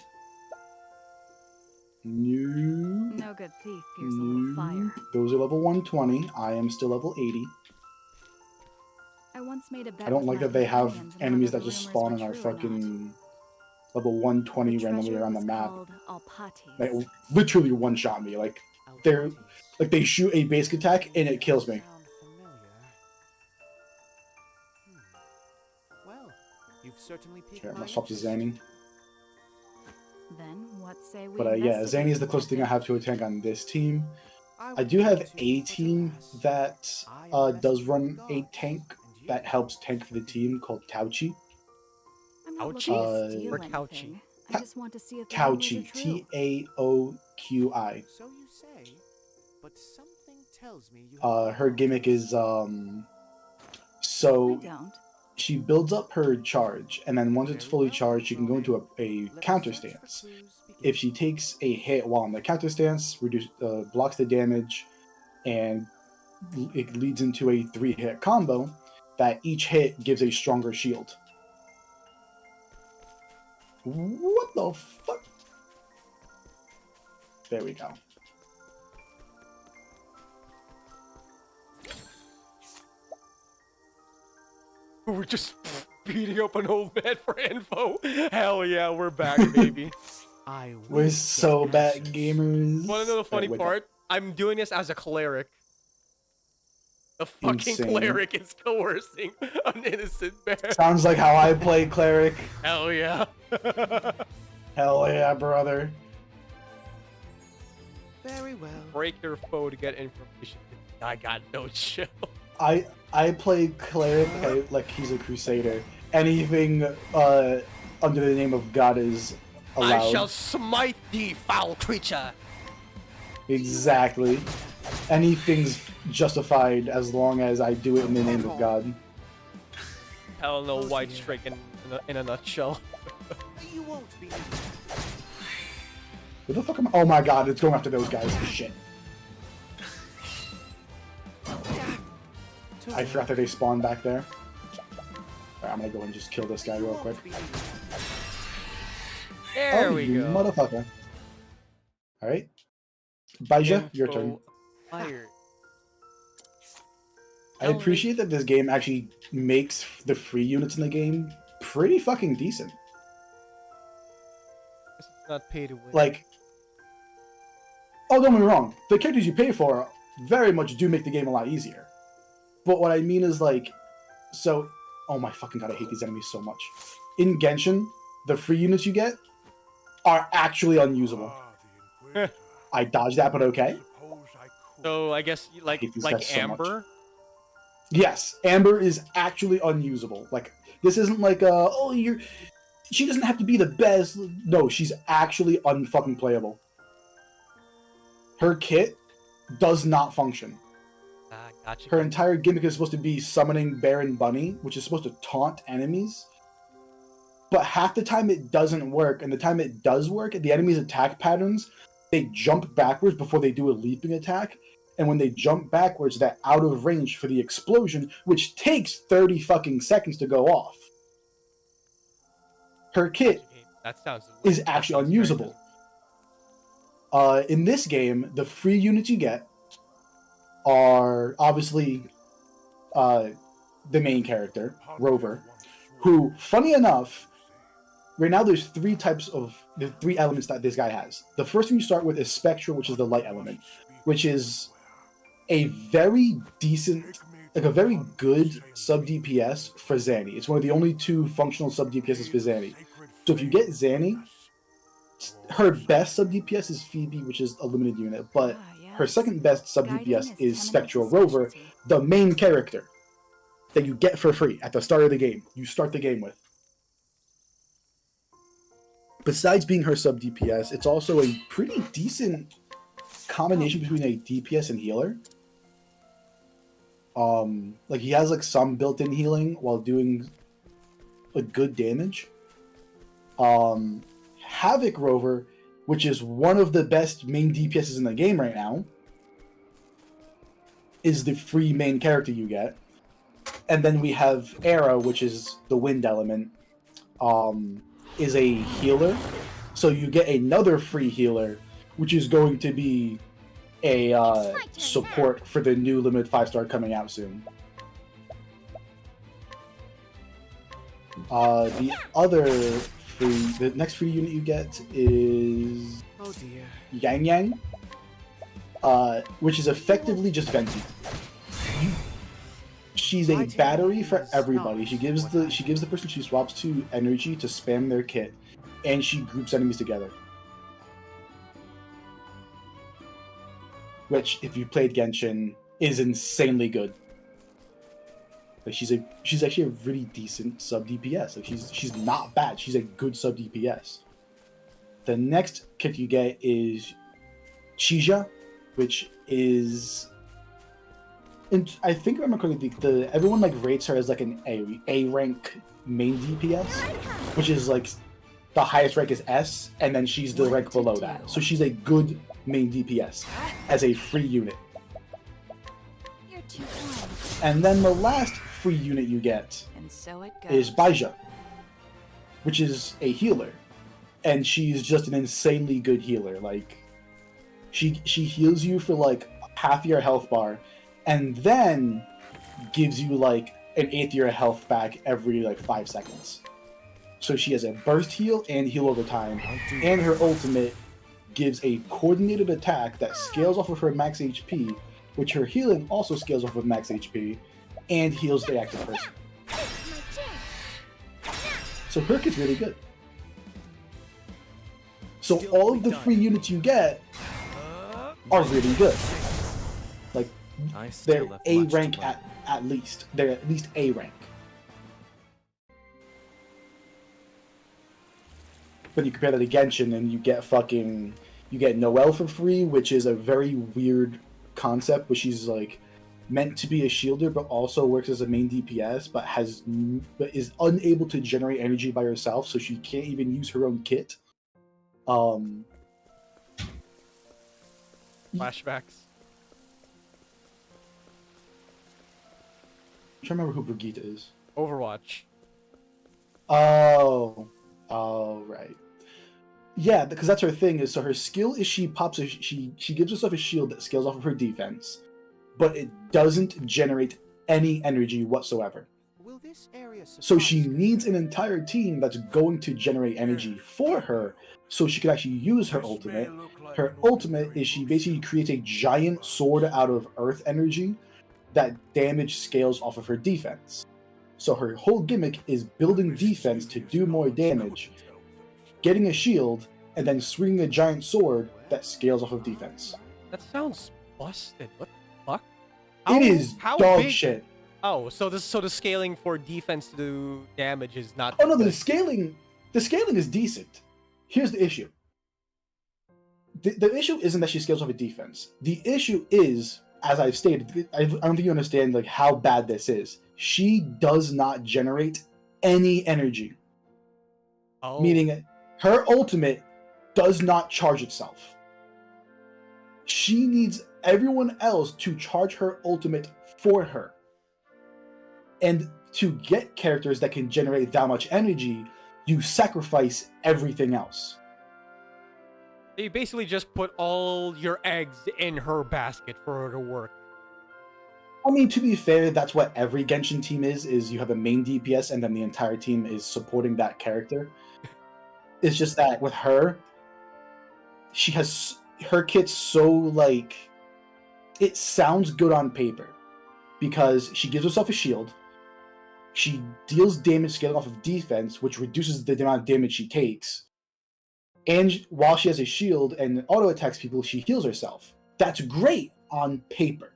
Nope. No good thief fears a little fire. Those are level 120. I am still level 80. I once made a bet I don't with like my that they have companions on enemies whether that just the spawn rumors in were our true or not. fucking level 120 The randomly treasure around the was map. called Alpatis. They literally one-shot me. Like, they shoot a basic attack and it kills me. Well, you've certainly piqued Okay, I'm my gonna swap to interest. Zanny. Then what say we But yeah, investigate Zanny is the closest thing I have to a tank on this team. I do have a team that does run a tank that helps tank for the team called Touya. I'm not Ouchie? looking to steal Or anything. Couchy? I just want to see if the rumors are Touya, true. Taoqi. So you say, but something tells me you Her gimmick is I so don't. she builds up her charge, and then once it's fully charged, she can go into a counter stance. If she takes a hit while in the counter stance, blocks the damage, and it leads into a 3-hit combo, that each hit gives a stronger shield. What the fuck? There we go. We're just beating up an old man for info. Hell yeah, we're back, baby. I We're will so get bad answers. gamers. Want to know the funny Wait, wake up. part? I'm doing this as a cleric. The fucking Insane. cleric is coercing an innocent man. Sounds like how I play cleric. Hell yeah. Hell yeah, brother. Very well. Break your foe to get information. I got no chill. I play cleric like he's a crusader. Anything under the name of God is allowed. I shall smite thee, foul creature. Exactly. Anything's justified as long as I do it in the name of God. Hell no, white strike in a nutshell. You won't be. What the fuck am I? Oh my god, it's going after those guys. Shit. I forgot that they spawned back there. Alright, I'm gonna go and just kill this guy real quick. There Oh, we you go. motherfucker. Alright. Baija, your turn. Info fired. I appreciate that this game actually makes the free units in the game pretty fucking decent. It's not pay to win. Like, oh, don't get me wrong, the characters you pay for very much do make the game a lot easier. But what I mean is like, so, oh my fucking god, I hate these enemies so much. In Genshin, the free units you get are actually unusable. I dodged that, but okay. So I guess like hate these guys so much. Amber. Yes, Amber is actually unusable. Like, this isn't like, oh, she doesn't have to be the best. No, she's actually unfucking playable. Her kit does not function. Gotcha. Her entire gimmick is supposed to be summoning Baron Bunny, which is supposed to taunt enemies. But half the time it doesn't work, and the time it does work, the enemy's attack patterns, they jump backwards before they do a leaping attack. And when they jump backwards, they're out of range for the explosion, which takes 30 fucking seconds to go off. Her kit is actually unusable. In this game, the free units you get are obviously the main character, Rover, who, funny enough, right now there's three elements that this guy has. The first thing you start with is Spectral, which is the light element, which is a very decent, like a very good sub DPS for Zanny. It's one of the only two functional sub DPSs for Zanny. So if you get Zanny, her best sub DPS is Phoebe, which is a limited unit, but her second best sub DPS is Spectral Rover, the main character that you get for free at the start of the game. You start the game with. Besides being her sub DPS, it's also a pretty decent combination between a DPS and healer. Like he has like some built-in healing while doing like good damage. Havoc Rover, which is one of the best main DPSs in the game right now, is the free main character you get. And then we have Era, which is the wind element, is a healer. So you get another free healer, which is going to be a support for the new limited 5-star coming out soon. The next free unit you get is Yang Yang, which is effectively just Venti. She's a battery for everybody. She gives the person she swaps to energy to spam their kit, and she groups enemies together. Which, if you played Genshin, is insanely good. Like she's actually a really decent sub DPS. Like she's not bad. She's a good sub DPS. The next kit you get is Chija, which is, and I think if I remember correctly, everyone like rates her as like an A rank main DPS, which is like the highest rank is S, and then she's the rank below that. So she's a good main DPS as a free unit. And then the last free unit you get is Baija, which is a healer, and she's just an insanely good healer. Like she heals you for like half your health bar, and then gives you like an 1/8 your health back every like 5 seconds. So she has a burst heal and heal over time, and her ultimate gives a coordinated attack that scales off of her max HP, which her healing also scales off of max HP, and heals the active person. So her kit's really good. So all of the free units you get are really good. Like, they're A rank at least. They're at least A rank. But you compare that to Genshin and you get Noelle for free, which is a very weird concept, where she's like meant to be a shielder but also works as a main DPS, but is unable to generate energy by herself, so she can't even use her own kit. Flashbacks. I'm trying to remember who Brigitte is. Overwatch. Oh, right. Yeah, because that's her thing. Is so her skill is she gives herself a shield that scales off of her defense, but it doesn't generate any energy whatsoever. So she needs an entire team that's going to generate energy for her, so she can actually use her ultimate. Her ultimate is she basically creates a giant sword out of earth energy that damage scales off of her defense. So her whole gimmick is building defense to do more damage, getting a shield, and then swinging a giant sword that scales off of defense. That sounds busted. What the fuck? It is dog shit. Oh, so the scaling for defense to do damage is not. Oh no, the scaling The scaling is decent. Here's the issue. The issue isn't that she scales off a defense. The issue is, as I've stated, I don't think you understand like how bad this is. She does not generate any energy. Oh. Meaning her ultimate does not charge itself. She needs everyone else to charge her ultimate for her. And to get characters that can generate that much energy, you sacrifice everything else. You basically just put all your eggs in her basket for her to work. I mean, to be fair, that's what every Genshin team is you have a main DPS and then the entire team is supporting that character. It's just that with her, she has her kit's so like, it sounds good on paper because she gives herself a shield, she deals damage scaling off of defense, which reduces the amount of damage she takes, and while she has a shield and auto attacks people, she heals herself. That's great on paper.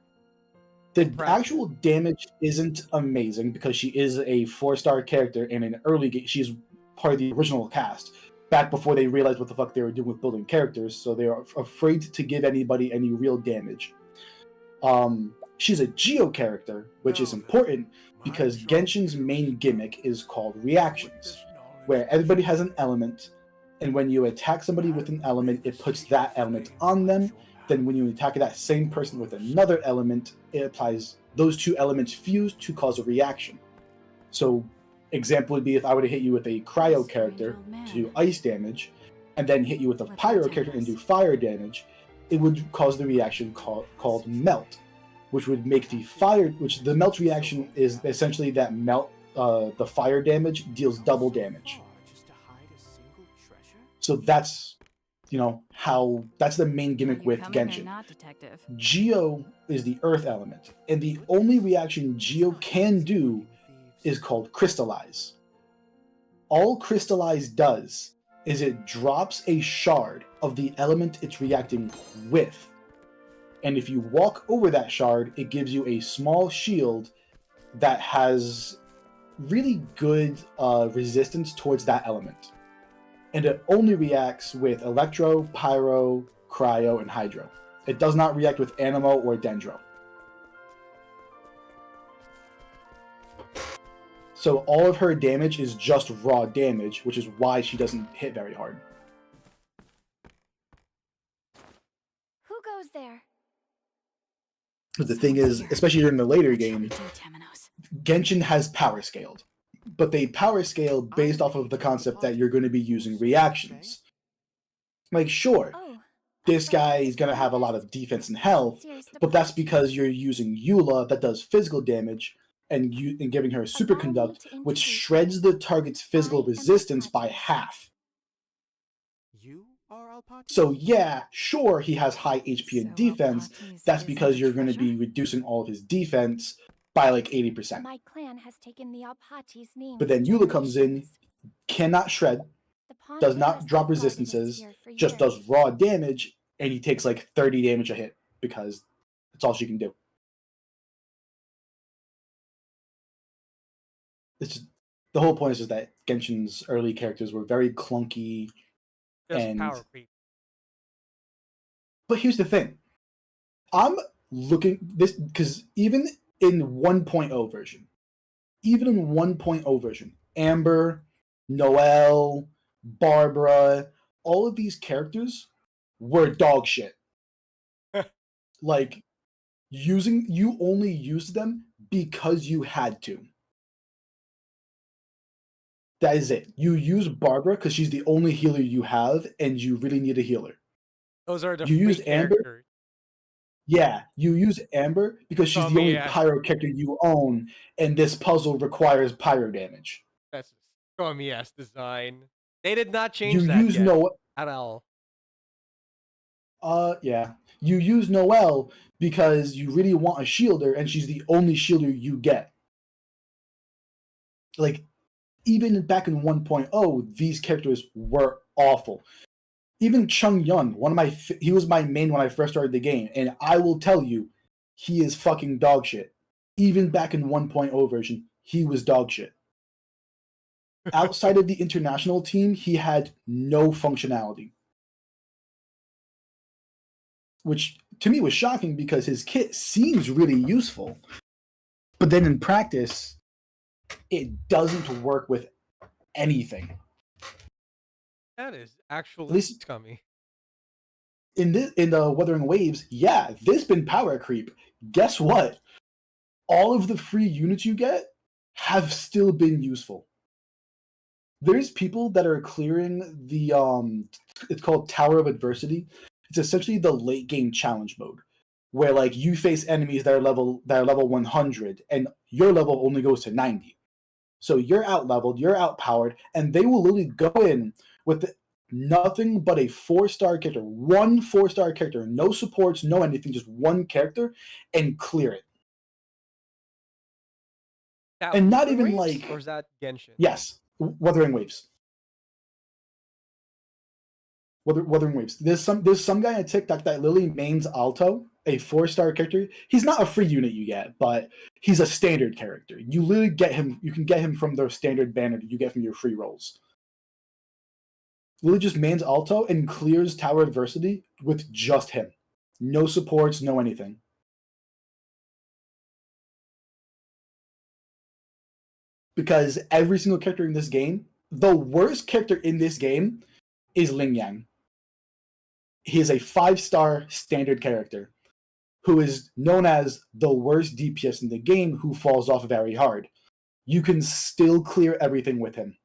The actual damage isn't amazing because she is a 4-star character in an early game. She's part of the original cast, back before they realized what the fuck they were doing with building characters, so they are afraid to give anybody any real damage. She's a Geo character, which is important because Genshin's main gimmick is called reactions, where everybody has an element, and when you attack somebody with an element, it puts that element on them. Then when you attack that same person with another element, it applies those two elements fused to cause a reaction. So, example would be if I were to hit you with a Cryo character to do ice damage, and then hit you with a Pyro character and do fire damage, it would cause the reaction called Melt, which would make the Melt reaction is essentially that Melt, the fire damage deals double damage. So that's, that's the main gimmick with Genshin. Geo is the earth element, and the only reaction Geo can do is called Crystallize. All Crystallize does is it drops a shard of the element it's reacting with. And if you walk over that shard, it gives you a small shield that has really good resistance towards that element. And it only reacts with Electro, Pyro, Cryo, and Hydro. It does not react with Anemo or Dendro. So all of her damage is just raw damage, which is why she doesn't hit very hard. Who goes there? But the thing is, especially during the later game, Genshin has power scaled. But they power scale based off of the concept that you're going to be using reactions. Like, sure, this guy is going to have a lot of defense and health, but that's because you're using Eula that does physical damage, and giving her a superconduct, which shreds the target's physical resistance by half. So yeah, sure, he has high HP and defense. That's because you're going to be reducing all of his defense by like 80%. My clan has taken the Alpati's name. But then Eula comes in, cannot shred, does not drop resistances, just does raw damage, and he takes like 30 damage a hit because that's all she can do. The whole point is just that Genshin's early characters were very clunky. Just power creep. But here's the thing. I'm looking this because even in 1.0 version, Amber, Noelle, Barbara, all of these characters were dog shit. Like, you only used them because you had to. That is it. You use Barbara because she's the only healer you have, and you really need a healer. Those are the you use Amber. Characters. Yeah, you use Amber because she's the only Pyro character you own, and this puzzle requires Pyro damage. That's a scummy-ass design. They did not change that at all. Yeah. You use Noelle because you really want a shielder, and she's the only shielder you get. Like, even back in 1.0, these characters were awful. Even Chung Yun, he was my main when I first started the game, and I will tell you, he is fucking dog shit. Even back in 1.0 version, he was dog shit. outside of the international team, he had no functionality. Which to me was shocking because his kit seems really useful. But then in practice, it doesn't work with anything. That is actually At least scummy. in the Wuthering Waves, yeah, this been power creep. Guess what? All of the free units you get have still been useful. There's people that are clearing the it's called Tower of Adversity. It's essentially the late game challenge mode, where like you face enemies that are level 100, and your level only goes to 90. So you're out leveled, you're out powered, and they will literally go in with nothing but a 4-star character, one 4-star character, no supports, no anything, just one character, and clear it. That And not Wuthering even Waves, like or is that Genshin? yes, Wuthering Waves. Wuthering Waves. There's some guy on TikTok that literally mains Alto, a 4-star character. He's not a free unit you get, but he's a standard character. You literally get him. You can get him from the standard banner that you get from your free rolls. Literally just mains Alto and clears Tower Adversity with just him. No supports, no anything. Because every single character in this game, the worst character in this game is Ling Yang. He is a 5-star standard character who is known as the worst DPS in the game, who falls off very hard. You can still clear everything with him.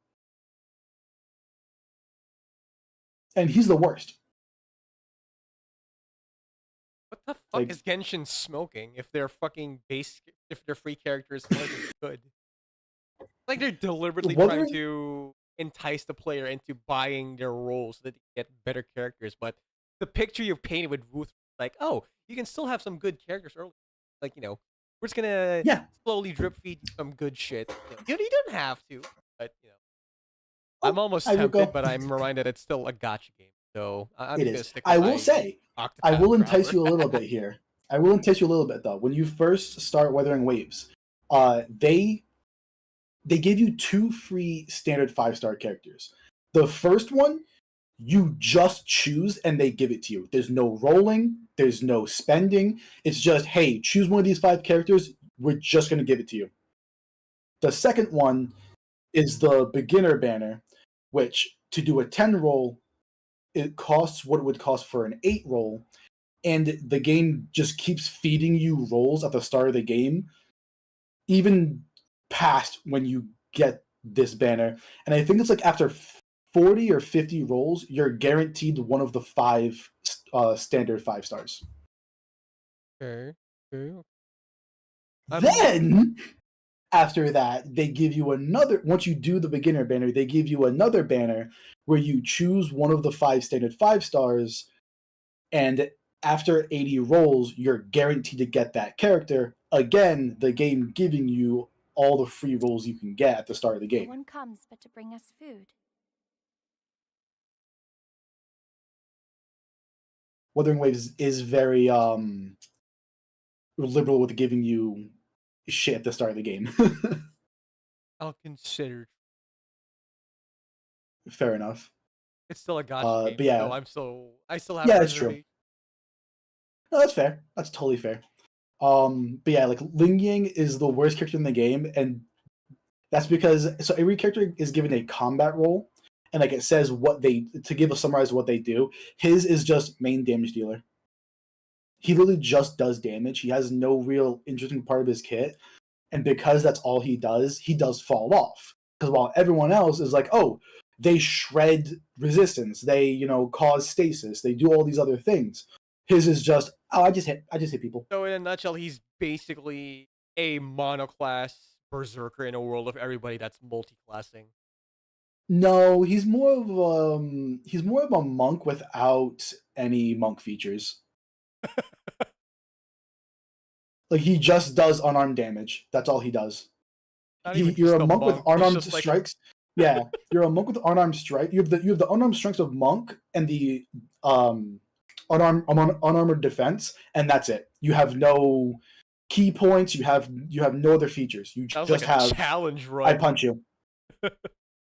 And he's the worst. What the fuck is Genshin smoking if their fucking base, if their free characters aren't as good? Like they're deliberately trying to entice the player into buying their roles so that they get better characters. But the picture you've painted with Ruth, like, oh, you can still have some good characters early. Like, we're just gonna slowly drip feed you some good shit. You don't have to, but I'm almost tempted, but I'm reminded it's still a gacha game. So I'm gonna stick with I will say, Octopath I will entice Traveler. you a little bit here. I will entice you a little bit though. When you first start Wuthering Waves, they give you 2 free standard 5-star characters. The first one, you just choose and they give it to you. There's no rolling, there's no spending. It's just, hey, choose one of these 5 characters, we're just going to give it to you. The second one is the beginner banner, which to do a 10 roll, it costs what it would cost for an 8 roll, and the game just keeps feeding you rolls at the start of the game, even past when you get this banner. And I think it's like after 40 or 50 rolls, you're guaranteed one of the 5 standard 5 stars. Okay. Then, after that, they give you another, once you do the beginner banner, they give you another banner where you choose one of the 5 standard 5 stars, and after 80 rolls, you're guaranteed to get that character. Again, the game giving you all the free rolls you can get at the start of the game. No one comes but to bring us food. Wuthering Waves is very liberal with giving you shit at the start of the game. I'll consider. Fair enough. It's still a gacha game, but yeah, so I still have. Yeah, that's true. No, that's fair. That's totally fair. But yeah, like Ling Yang is the worst character in the game, and that's because every character is given a combat role, and like it says what they summarize what they do. His is just main damage dealer. He literally just does damage. He has no real interesting part of his kit, and because that's all he does fall off. Because while everyone else is like, oh, they shred resistance, they cause stasis, they do all these other things. His is just, oh, I just hit people. So in a nutshell, he's basically a monoclass berserker in a world of everybody that's multi-classing. No, he's more of a monk without any monk features. Like he just does unarmed damage. That's all he does. You're a monk with unarmed strikes. Yeah, you're a monk with unarmed strike. You have the unarmed strikes of monk and the unarmored defense, and that's it. You have no key points. You have no other features. You just like have challenge, right? I punch you.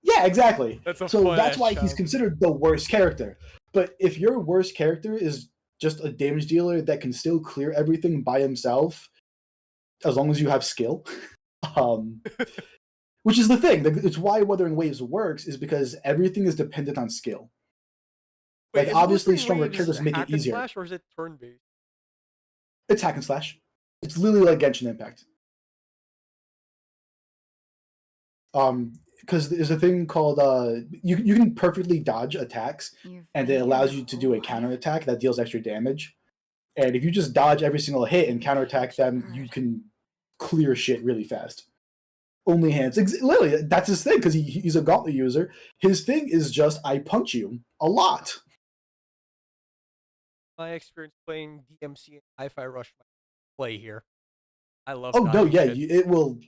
Yeah, exactly. That's a so fun that's ass why he's childhood. considered the worst character. But if your worst character is just a damage dealer that can still clear everything by himself, as long as you have skill, which is the thing. It's why Wuthering Waves works, is because everything is dependent on skill. Wait, Like is obviously Wuthering stronger Waves characters make hack it and easier. slash, or is it turn-based? It's hack and slash. It's literally like Genshin Impact. Because there's a thing called you can perfectly dodge attacks, and it allows you to do a counter attack that deals extra damage. And if you just dodge every single hit and counterattack them, you can clear shit really fast. Only hands. Literally, that's his thing, because he's a gauntlet user. His thing is just, I punch you a lot. My experience playing DMC and Hi-Fi Rush play here. I love Oh, no, dodging yeah, shit. it will...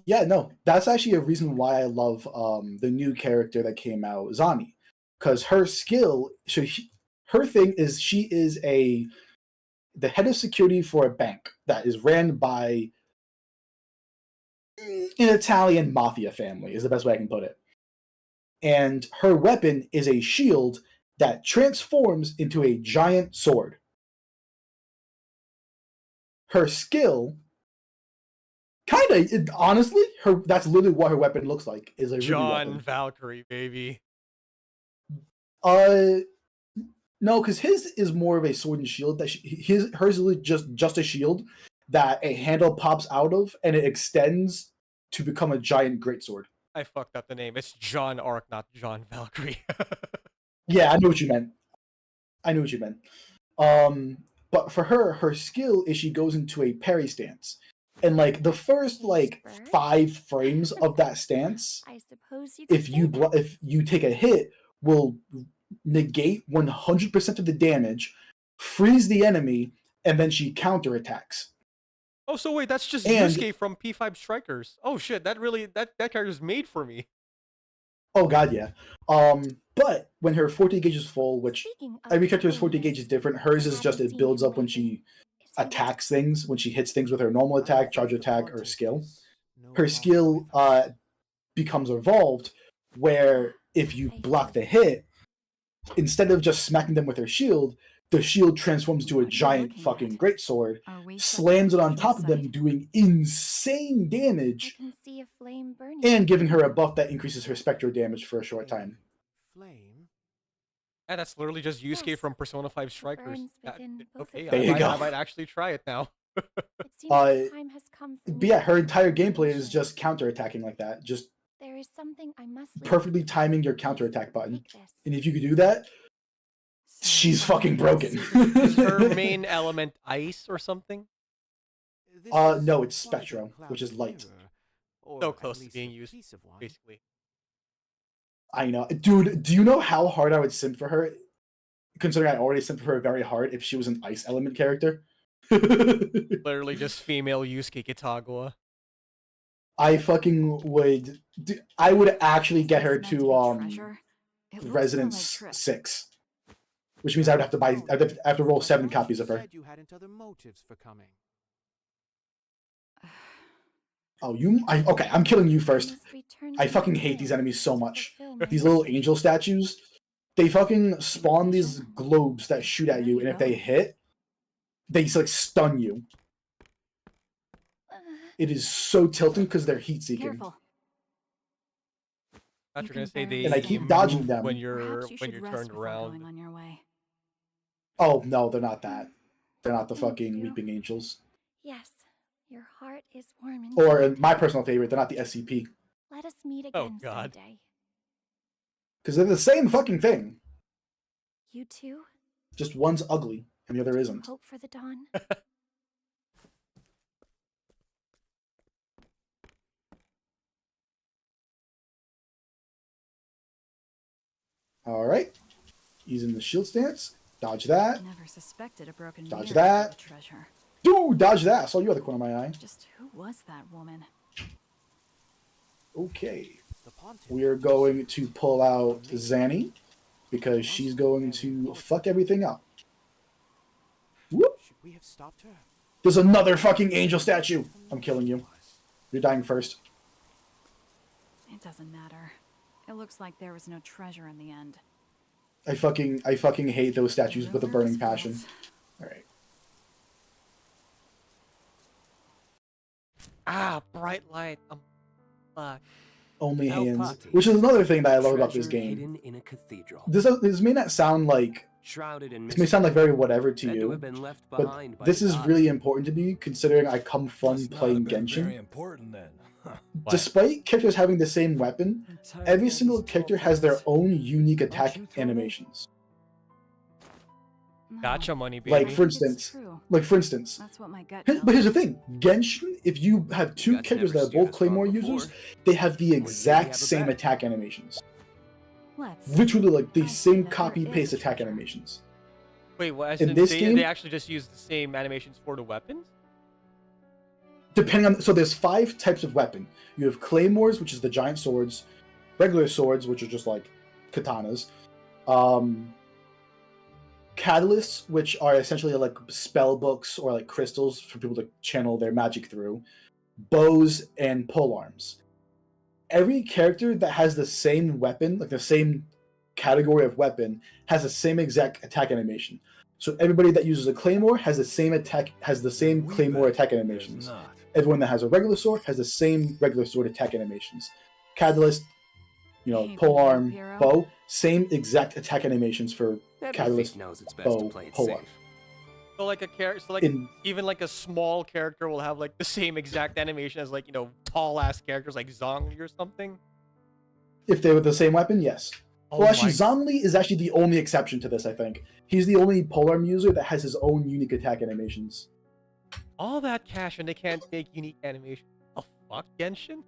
Yeah, no, that's actually a reason why I love the new character that came out, Zani. Because her skill... her thing is, she is the head of security for a bank that is ran by an Italian mafia family, is the best way I can put it. And her weapon is a shield that transforms into a giant sword. Her skill, honestly, that's literally what her weapon looks like, is a ruby John weapon. Valkyrie, baby. No, because his is more of a sword and shield. Hers is just a shield that a handle pops out of, and it extends to become a giant greatsword. I fucked up the name. It's John Arc, not John Valkyrie. Yeah, I knew what you meant. But for her skill is she goes into a parry stance. And like the first 5 frames of that stance, I suppose you if you take a hit, will negate 100% of the damage, freeze the enemy, and then she counterattacks. Oh, so wait, that's just And- Yusuke from P5 Strikers. Oh shit, that character is made for me. Oh god, yeah. But when her 40 gauge is full, which every character's 40 gauge is different, hers is just it builds up when she attacks things, when she hits things with her normal attack, charge attack, or skill. Her skill becomes evolved, where if you block the hit, instead of just smacking them with her shield, the shield transforms to a giant fucking greatsword, slams it on top of them, doing insane damage, I can see a flame burning. and giving her a buff that increases her spectral damage for a short time. Flame. Yeah, that's literally just Yusuke Yes, from Persona 5 Strikers. burns within both Okay, of There you go. I might actually try it now. It seems the time has come for But me yeah, to her take entire my gameplay is position. just counterattacking like that, just There is something I must leave. perfectly timing your Please, counterattack button. take this. And if you could do that, she's fucking broken. Is her main element ice or something? No, it's Spectro, which is light. So close to being used, basically. I know. Dude, do you know how hard I would simp for her? Considering I already simped for her very hard if she was an ice element character. Literally just female Yusuke Kitagawa. I fucking would... I would actually get her to Residence 6. Which means I would have to buy... I'd have to roll 7 copies of her. You hadn't other motives for coming. Oh, okay, I'm killing you first. must return I to fucking my hate these will enemies so to much. fulfill my These little destiny. angel statues, they fucking spawn these globes that shoot at you, and if they hit, they like stun you. It is so tilting because they're heat seeking. Careful. I thought you were gonna say they And I keep dodging move them. when you're Perhaps you should rest turned before around. going on your way. Oh no, they're not that. They're not the Thank fucking you. weeping angels. Yes, your heart is warm and Or kind. my personal favorite, they're not the SCP. Let us meet Oh, again God. someday. Because they're the same fucking thing. You too? Just one's ugly and the other isn't. Hope for the dawn. Alright. He's in the shield stance. Dodge that. Never suspected a broken Dodge mirror that. was a treasure. Dude, dodge that. I saw you at the corner of my eye. Just who was that woman? Okay. The Pontiff. We are going to pull out Zanny because she's going to fuck everything up. Whoop. Should we have stopped her? There's another fucking angel statue. I'm killing you. You're dying first. It doesn't matter. It looks like there was no treasure in the end. I fucking hate those statues with a burning passion. Alright. Ah, bright light. Fuck. Only El hands. Pati. Which is another thing that I love about this Treasure game. hidden in a cathedral. This may not sound like Shrouded in this may sound like very whatever to said to you, have been left but behind by this the is gods. really important to me considering I come from Must not playing have been Genshin. Very important then. Huh. Despite characters having the same weapon, every single character has their own unique attack animations. No, Gotcha money, baby. Like for it's instance, true. That's What my gut but tells here's the me. thing: Genshin, if you have two Guts characters that never are steered both us Claymore wrong users, before. they have the Would you exact have a same bet? attack animations. Let's. Literally, like the I see same that there copy-paste is attack treasure. animations. Wait, what? In this they, game- they actually just use the same animations for the weapons? Depending on, so there's 5 types of weapon. You have claymores, which is the giant swords, regular swords, which are just like katanas, catalysts, which are essentially like spell books or like crystals for people to channel their magic through, bows, and polearms. Every character that has the same weapon, like the same category of weapon, has the same exact attack animation. So everybody that uses a claymore has the same attack, has the same We claymore bet attack there's animations. not. Everyone that has a regular sword has the same regular sword attack animations. Catalyst, Hey, polearm, hero. bow, same exact attack animations for Every Catalyst, thief knows it's best to bow, play it polearm. safe. So like a character, so like In even like a small character will have like the same exact animation as like tall ass characters like Zhongli or something. if they were the same weapon, yes. Oh Well, actually, my- Zhongli is actually the only exception to this. I think he's the only polearm user that has his own unique attack animations. all that cash and they can't make unique animation. Oh fuck, Genshin?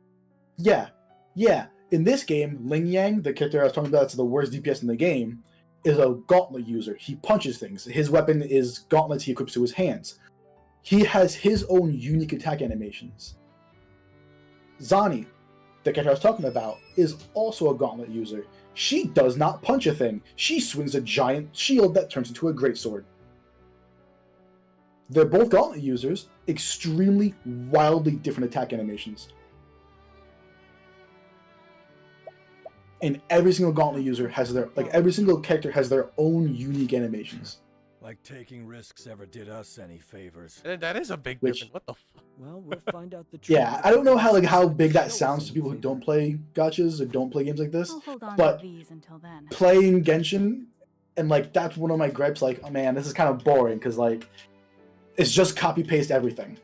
Yeah. In this game, Ling Yang, the character I was talking about, that's the worst DPS in the game, is a gauntlet user. He punches things. His weapon is gauntlets he equips to his hands. He has his own unique attack animations. Zani, the character I was talking about, is also a gauntlet user. She does not punch a thing. She swings a giant shield that turns into a greatsword. They're both gauntlet users, extremely wildly different attack animations. And every single gauntlet user has their, like, every single character has their own unique animations. Like taking risks ever did us any favors. That is a big Which- difference. What the fuck? Well, we'll find out the truth. Yeah, I don't know how big that sounds to people who don't play gachas or don't play games like this. I'll hold on but to these until then. playing Genshin, and like that's one of my gripes. Like, oh man, this is kind of boring because like it's just copy paste everything.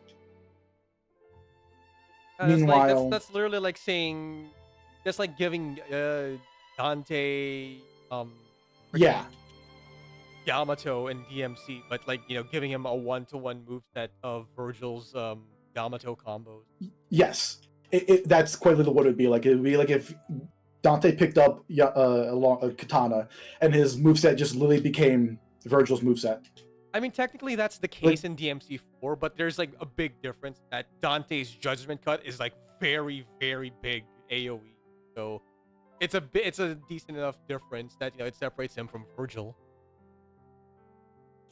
That's like, Meanwhile- that's literally like saying, just like giving Dante, Yeah, Yamato and DMC, but like giving him a 1-to-1 moveset of Virgil's Yamato combos. yes, that's quite literally what it would be like. It would be like if Dante picked up a katana, and his moveset just literally became Virgil's moveset. I mean, technically that's the case in DMC4, but there's like a big difference that Dante's Judgment Cut is like very, very big AoE. So it's a decent enough difference that it separates him from Virgil.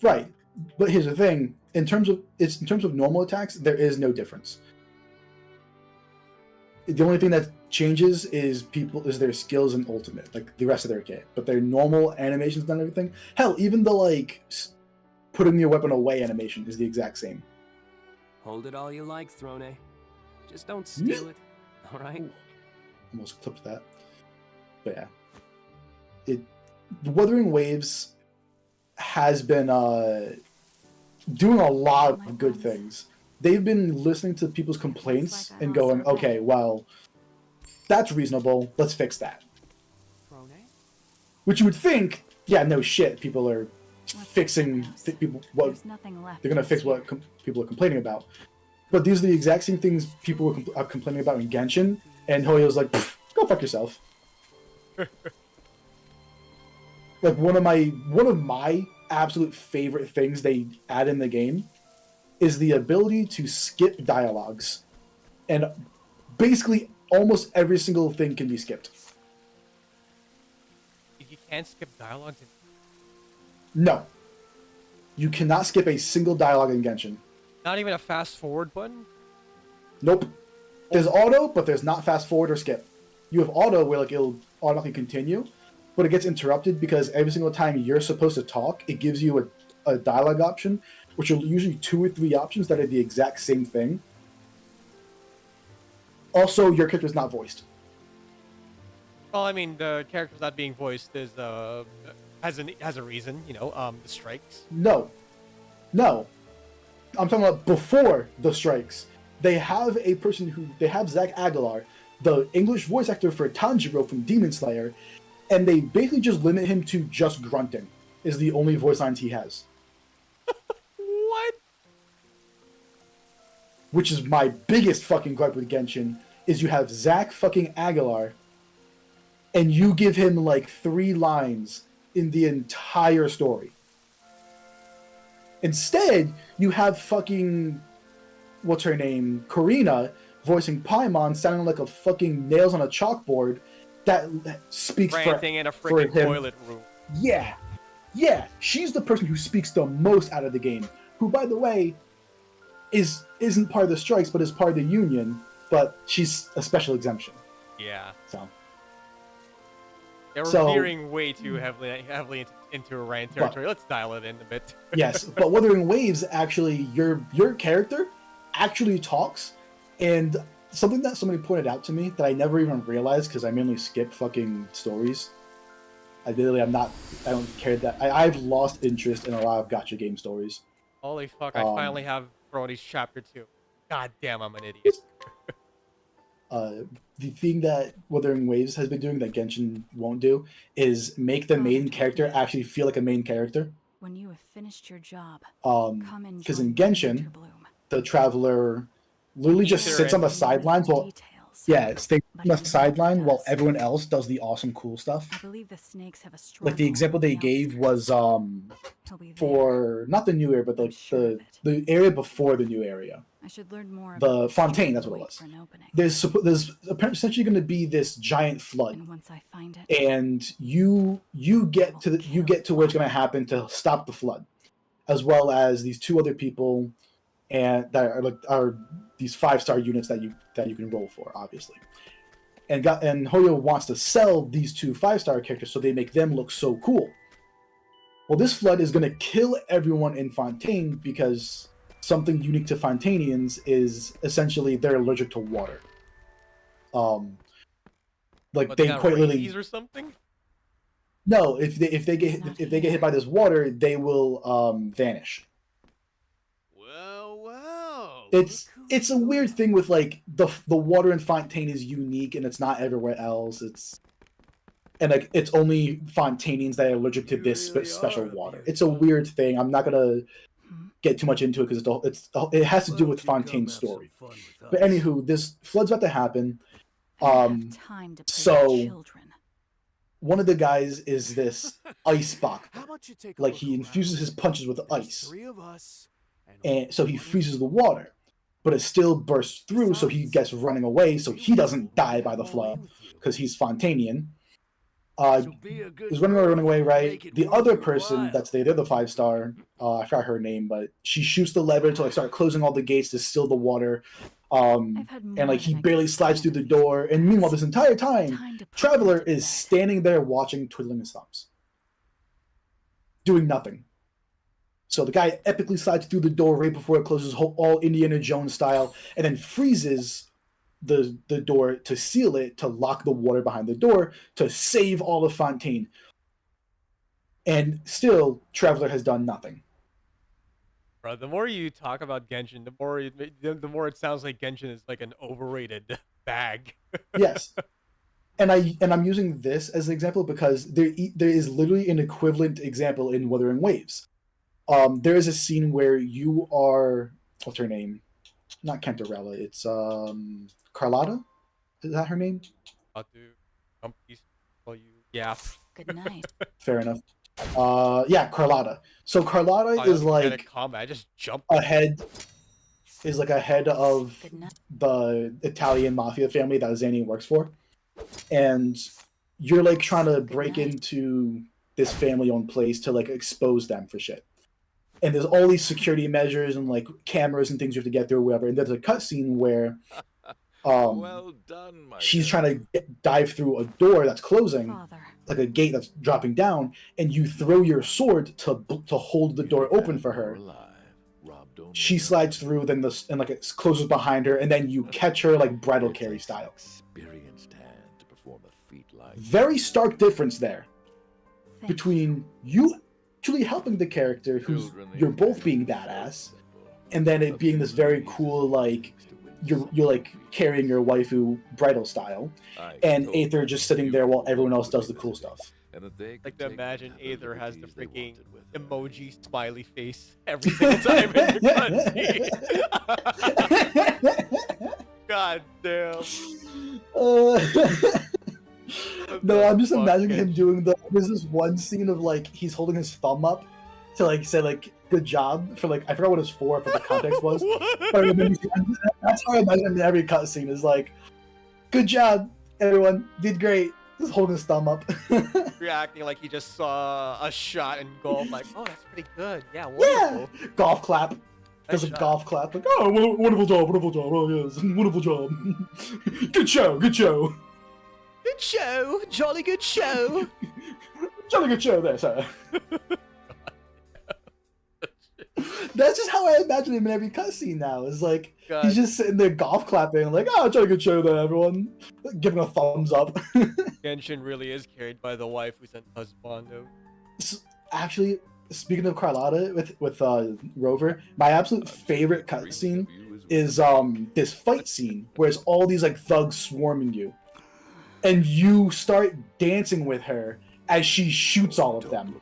Right, but here's the thing: in terms of normal attacks, there is no difference. The only thing that changes is their skills and ultimate, like the rest of their kit. But their normal animations and everything, hell, even the like putting your weapon away animation is the exact same. Hold it all you like, Throne. Just don't steal it. All right? Ooh, almost clipped that. But yeah, the Wuthering Waves has been doing a lot of good things. They've been listening to people's complaints and going, okay, well, that's reasonable. Let's fix that. Throne? Which you would think, yeah, no shit. People are fixing people. What There's nothing left. they're gonna fix what people are complaining about. But these are the exact same things people are complaining about in Genshin, and Hoyo's like, go fuck yourself. Like one of my absolute favorite things they add in the game is the ability to skip dialogues, and basically almost every single thing can be skipped. You can't skip dialogues. No, you cannot skip a single dialogue in Genshin. Not even a fast forward button. Nope. There's auto, but there's not fast forward or skip. You have auto where like it'll automatically continue, but it gets interrupted because every single time you're supposed to talk, it gives you a dialogue option, which are usually 2 or 3 options that are the exact same thing. Also, your character is not voiced. Well, I mean, the character's not being voiced is has a reason, you know, the strikes. No. I'm talking about before the strikes. They have Zach Aguilar, the English voice actor for Tanjiro from Demon Slayer, and they basically just limit him to just grunting. Is the only voice lines he has. What? Which is my biggest fucking gripe with Genshin, is you have Zach fucking Aguilar, and you give him like 3 lines in the entire story. Instead, you have fucking, what's her name, Karina, voicing Paimon, sounding like a fucking nails on a chalkboard that speaks ranting in a freaking toilet room. Yeah, she's the person who speaks the most out of the game, who, by the way, isn't part of the strikes, but is part of the union, but she's a special exemption. Yeah. So. They're veering way too heavily into Orion territory. Let's dial it in a bit. Yes, but Wuthering Waves, actually, your character actually talks, and something that somebody pointed out to me that I never even realized because I mainly skip fucking stories. I don't care that. I've lost interest in a lot of gacha game stories. Holy fuck, I finally have Brody's Chapter 2. God damn, I'm an idiot. The thing that Wuthering Waves has been doing that Genshin won't do is make the main character actually feel like a main character. When you have finished your job, because in Genshin, the Traveler literally just sits on the sidelines while stays on the sideline while everyone else does the awesome cool stuff. I believe the snakes have a Like the example they gave was for not the new area, but the area before the new area. I should learn more. The Fontaine, that's what it was. There's essentially going to be this giant flood, and once I find it, and you get to where it's going to happen to stop the flood, as well as these 2 other people, and that are these 5-star units that you can roll for, obviously. And Hoyo wants to sell these 2 5-star characters so they make them look so cool. Well, this flood is going to kill everyone in Fontaine because something unique to Fontainians is essentially they're allergic to water. Like they quite literally or something. No, if they get hit by this water, they will vanish. Well. It's a weird thing with like the water in Fontaine is unique and it's not everywhere else. It's only Fontainians that are allergic to this special water. It's a weird thing. I'm not gonna get too much into it because it has to do with Fontaine's story. But anywho, this flood's about to happen. So one of the guys is this ice bak. Like he infuses his punches with ice, and so he freezes the water, but it still bursts through. So he gets running away, so he doesn't die by the flood because he's Fontainian. Is running away, right? The other person that's there, they're the 5-star. I forgot her name, but she shoots the lever to start closing all the gates to still the water. And he barely slides through the door. And meanwhile, this entire time, Traveler is standing there watching, twiddling his thumbs, doing nothing. So the guy epically slides through the door right before it closes, all Indiana Jones style, and then freezes the door to seal it, to lock the water behind the door, to save all of Fontaine. And still, Traveler has done nothing. Bro, the more you talk about Genshin, the more it sounds like Genshin is like an overrated bag. Yes. And I'm using this as an example because there is literally an equivalent example in Wuthering Waves. There is a scene where you are, what's her name? Not Cantarella, it's Carlotta? Is that her name? Yeah. Good night. Fair enough. Yeah, Carlotta. So Carlotta is like combat. I just jumped ahead of the Italian mafia family that Zanny works for. And you're like trying to break into this family-owned place to like expose them for shit. And there's all these security measures and like cameras and things you have to get through or whatever. And there's a cutscene where Well done, my she's girl. trying to dive through a door that's closing, Father. like a gate that's dropping down, and you throw your sword to hold the door open for her. She slides through, then and like it closes behind her, and then you catch her like bridal carry style. Experienced hand to perform a feat like Very stark difference there Thank between you actually helping the character who's you're both being badass, and then it being this very cool like you're like carrying your waifu bridal style, and Aether just sitting there while everyone else does the cool stuff. Like to imagine Aether has the freaking emoji smiley face every single time in the cutscene. God damn. No, I'm just imagining him doing there's this one scene of like he's holding his thumb up to like say like good job for like I forgot what it's for, but the context was. But I remember, that's how I imagine him in every cutscene is like, good job, everyone, did great. Just holding his thumb up. Reacting like he just saw a shot in golf, like, oh, that's pretty good. Yeah, wonderful. Yeah, golf clap. There's a golf clap, like, oh, wonderful job, oh yes, wonderful job. Good show, good show. Good show, jolly good show. Jolly good show there, sir. That's just how I imagine him in every cutscene now. It's like he's just sitting there golf clapping, like, oh, jolly good show there, everyone. Giving a thumbs up. Genshin really is carried by the wife who sent husbando. Actually, speaking of Carlotta with Rover, my absolute favorite cutscene is this fight scene where it's all these like thugs swarming you, and you start dancing with her as she shoots all of them,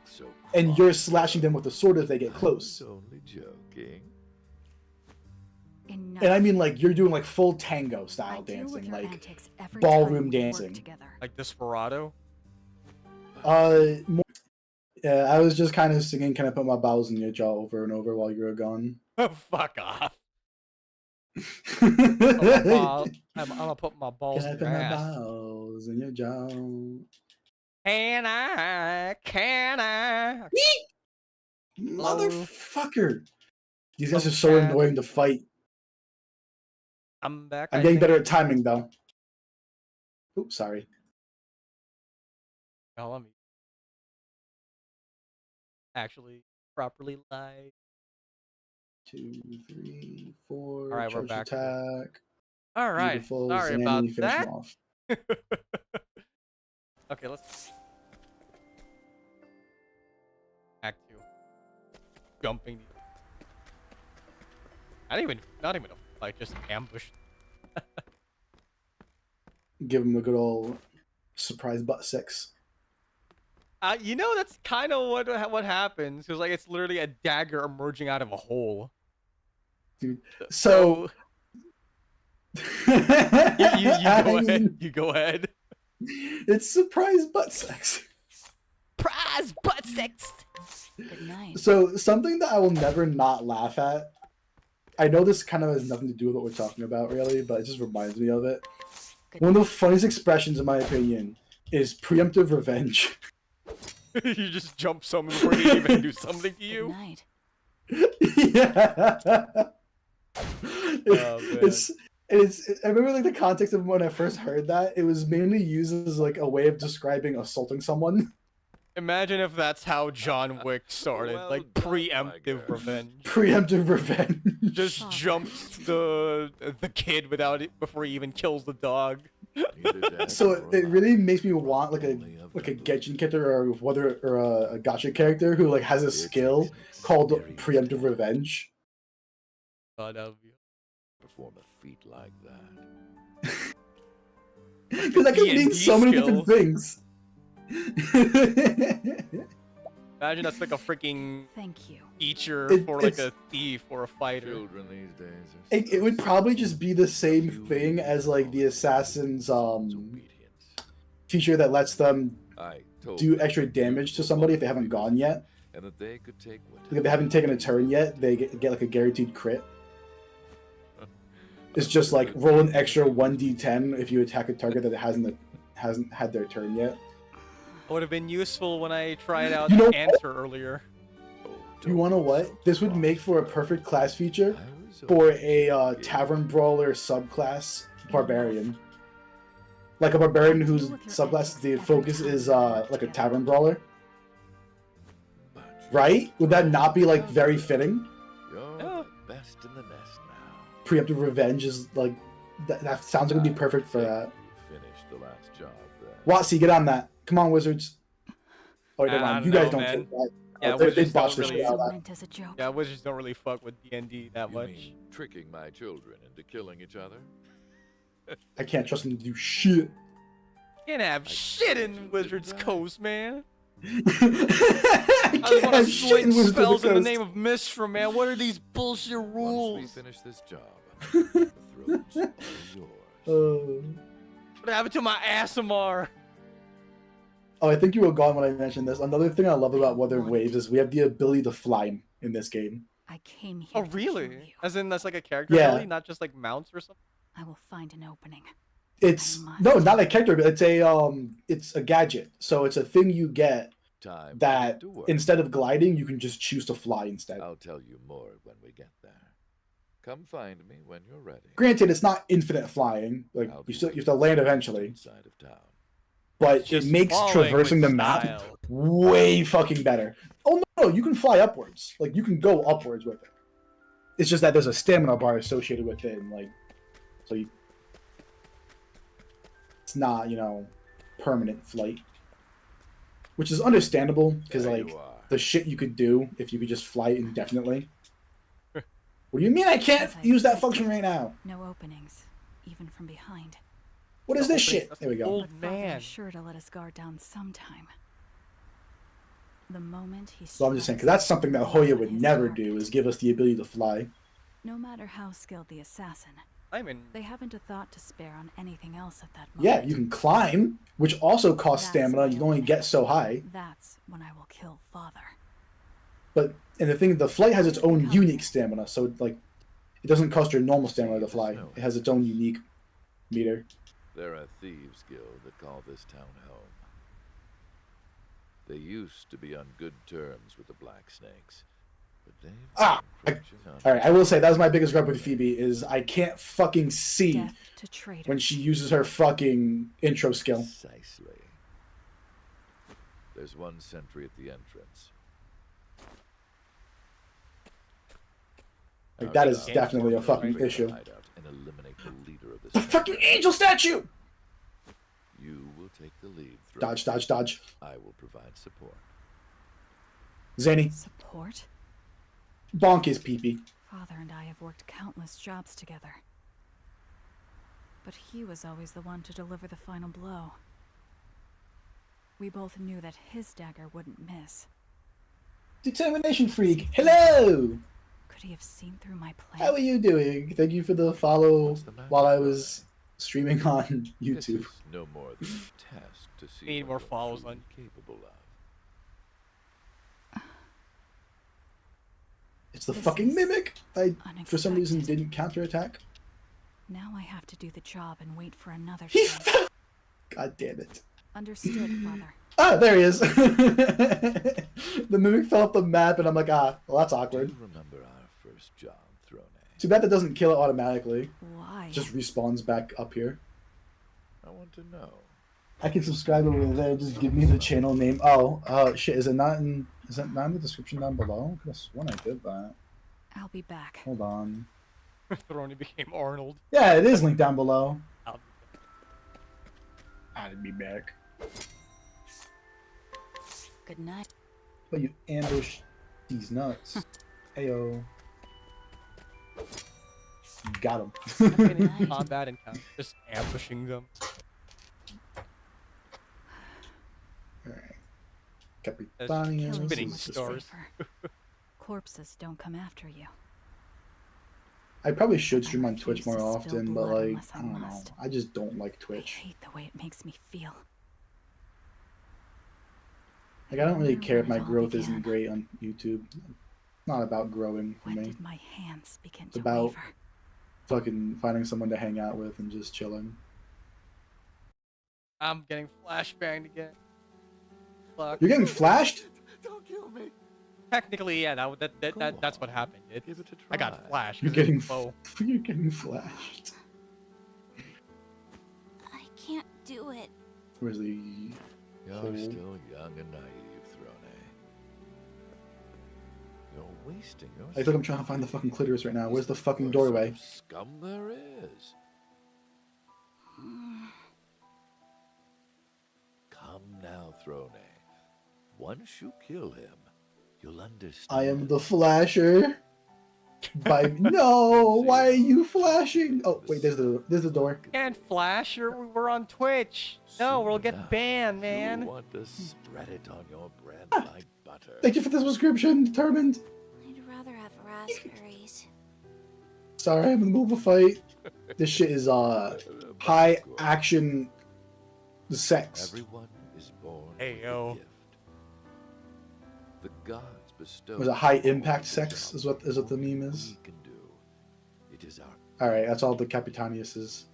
and you're slashing them with the sword as they get close. Only joking. And I mean, like, you're doing like full tango style dancing, like ballroom dancing, like Desperado. More, yeah, I was just kind of singing "Can I Put My Balls in Your Jaw" over and over while you were gone. Fuck off. I'm gonna put my balls Can I in put your my ass. balls in your jaw? Can I? Motherfucker! These guys are so annoying to fight. I'm back. I'm getting better at timing, though. Oops, sorry. Now let me actually properly live. 2, 3, 4. All right, we're back. Attack. All right. Beautiful. Sorry Zanny, about finish that. him off. Okay, let's Act 2. Jumping. Not even a fight, just ambush. Give him a good old surprise butt sex. You know, that's kind of what happens. Because like it's literally a dagger emerging out of a hole. Dude, so you go ahead. You go ahead. It's surprise butt sex. Surprise butt sex. Good night. So something that I will never not laugh at. I know this kind of has nothing to do with what we're talking about, really, but it just reminds me of it. One of the funniest expressions, in my opinion, is preemptive revenge. You just jump someone before they even do something to you. Good night. Yeah. Oh, I remember like the context of when I first heard that. It was mainly used as like a way of describing assaulting someone. Imagine if that's how John Wick started, Well like done, preemptive my revenge. Preemptive revenge. Just jumps the kid without it before he even kills the dog. So it really makes me want like a Genshin character or a gacha character who like has a skill called preemptive revenge. God of you. Perform a feat like that. Because that can mean so many different things. Imagine that's like a freaking Thank you. feature for like a thief or a fighter. Children these days. It would probably just be the same thing as like the assassin's feature that lets them do extra damage to somebody if they haven't gone yet. And that they could take Like if they haven't taken a turn yet, they get like a guaranteed crit. It's just like roll an extra 1d10 if you attack a target that hasn't had their turn yet. It would have been useful when I tried out You know the answer earlier. You wanna what? This would make for a perfect class feature for a Tavern Brawler subclass barbarian. Like a barbarian whose subclass, the focus is like a tavern brawler. Right? Would that not be like very fitting? You're the best in the nest now. Preemptive revenge is like that sounds like it'd be perfect for that. Finished the last job then. Watsy, get on that. Come on, wizards. Oh, never I mind. You don't guys know, don't man. take that. Yeah, Oh, they wizards botched the don't shit really- out of that. Meant as a joke. Yeah, wizards don't really fuck with D&D that You much. mean tricking my children into killing each other? I can't trust them to do shit. Can't have shit in Wizards Coast, man. I I just can't want have to shit sling in Wizards of spells the in the Coast. name of Mistral, man. What are these bullshit Once rules? we finish this job, the thrones are yours. What happened to my ASMR? Oh, I think you were gone when I mentioned this. Another thing I love about Wuthering Waves is we have the ability to fly in this game. I came here Oh, to kill really? you. As in, that's like a character Yeah. ability, not just like mounts or something? I will find an opening. It's I must. no, not a character, but it's a gadget. So it's a thing you get Time that to work. instead of gliding, you can just choose to fly instead. I'll tell you more when we get there. Come find me when you're ready. Granted, it's not infinite flying. Like I'll you be still you have waiting to land just eventually, Inside of town. but it Just makes falling traversing the with map style. way fucking better. Oh no, you can fly upwards. Like you can go upwards with it. It's just that there's a stamina bar associated with it, and like, so you, it's not permanent flight, which is understandable because There like you are. the shit you could do if you could just fly indefinitely. What do you mean I can't use that function right now? No openings, even from behind. What is The this opening- shit? There we go. Old But Father man. is sure to let us guard down sometime. The moment he So I'm just saying, strikes, because that's something that Hoya would his never target. do, is give us the ability to fly. No matter how skilled the assassin, I'm in. they haven't a thought to spare on anything else at that moment. Yeah, you can climb, which also costs That's stamina. my You can only get so high. That's when I will kill Father. But and the thing, the flight has its own unique stamina, so like it doesn't cost your normal stamina to fly. It has its own unique meter. There are thieves' guild that call this town home. They used to be on good terms with the Black Snakes, but they've encroached on All right, I will say that was my biggest gripe with Phoebe is I can't fucking see Death to traitors. when she uses her fucking intro skill. Precisely. There's one sentry at the entrance. Like Our that is job definitely a to fucking infiltrate issue. the hideout and eliminate the leader of The this fucking town. angel statue! You will take the lead. Through Dodge, dodge, dodge. I will provide support. Zany, Support? bonk his peepee. Father and I have worked countless jobs together. But he was always the one to deliver the final blow. We both knew that his dagger wouldn't miss. Determination freak. Hello! Could he have seen through my plan? How are you doing? Thank you for the follow What's the matter, while I brother? was streaming on This YouTube. is no more than a test to see Need what more you're follows truly on- capable of. It's the This fucking is mimic. I, for some reason, unexpected. didn't counterattack. Now I have to do the job and wait for another He chance. fell. God damn it. Understood, Father. Ah, there he is. The mimic fell off the map, and I'm like, well, that's Do awkward. you remember our first job, Throne? Too bad that doesn't kill it automatically. Why? Just respawns back up here. I want to know. I can subscribe over there. Just give me the channel name. Oh, shit. Is it not in? Is that not in the description down below? I could have sworn I did that. I'll be back. Hold on. Throny became Arnold. Yeah, it is linked down below. I'll- I'll be back. Good night. But you ambush these nuts. Heyo. Got him. in combat and just ambushing them. Alright. Killing Capitania. spinning much stars. safer. Corpses don't come after you. I probably should I stream on refuse Twitch to more spill often, but blood like, unless I I don't know. must. I just don't like I Twitch. hate the way it makes me feel. Like, I don't really wonder care if when my it all growth began. isn't great on YouTube. It's not about growing for When me. did my hands begin It's to about waver? fucking finding someone to hang out with and just chilling. I'm getting flashbanged again. Fuck. You're getting flashed? Don't kill me. Technically, yeah, that's Go what on. happened. Give it a I got try. flashed. You're 'cause it's getting bow. you're getting flashed. do it. Where's the... You're hole? still young and naive, Throne. You're wasting your I feel like I'm trying to find the fucking clitoris right now. Where's the fucking What sort doorway? of scum there is. Come now, Throne. Once you kill him, you'll understand. I am the flasher. By no, why are you flashing? Oh wait, there's the door. Can't flash, we're on Twitch. No, we'll get enough, banned, You man. want to spread it on your bread like butter. Thank you for the subscription, determined. I'd rather have raspberries. Sorry, I'm in the middle of a fight. This shit is high action sex. Everyone is born Hey, with yo. a gift. The gods bestow. Was it high all impact the sex? jobs Is what the meme is? we can do. It is our All right, that's all the Capitanius is.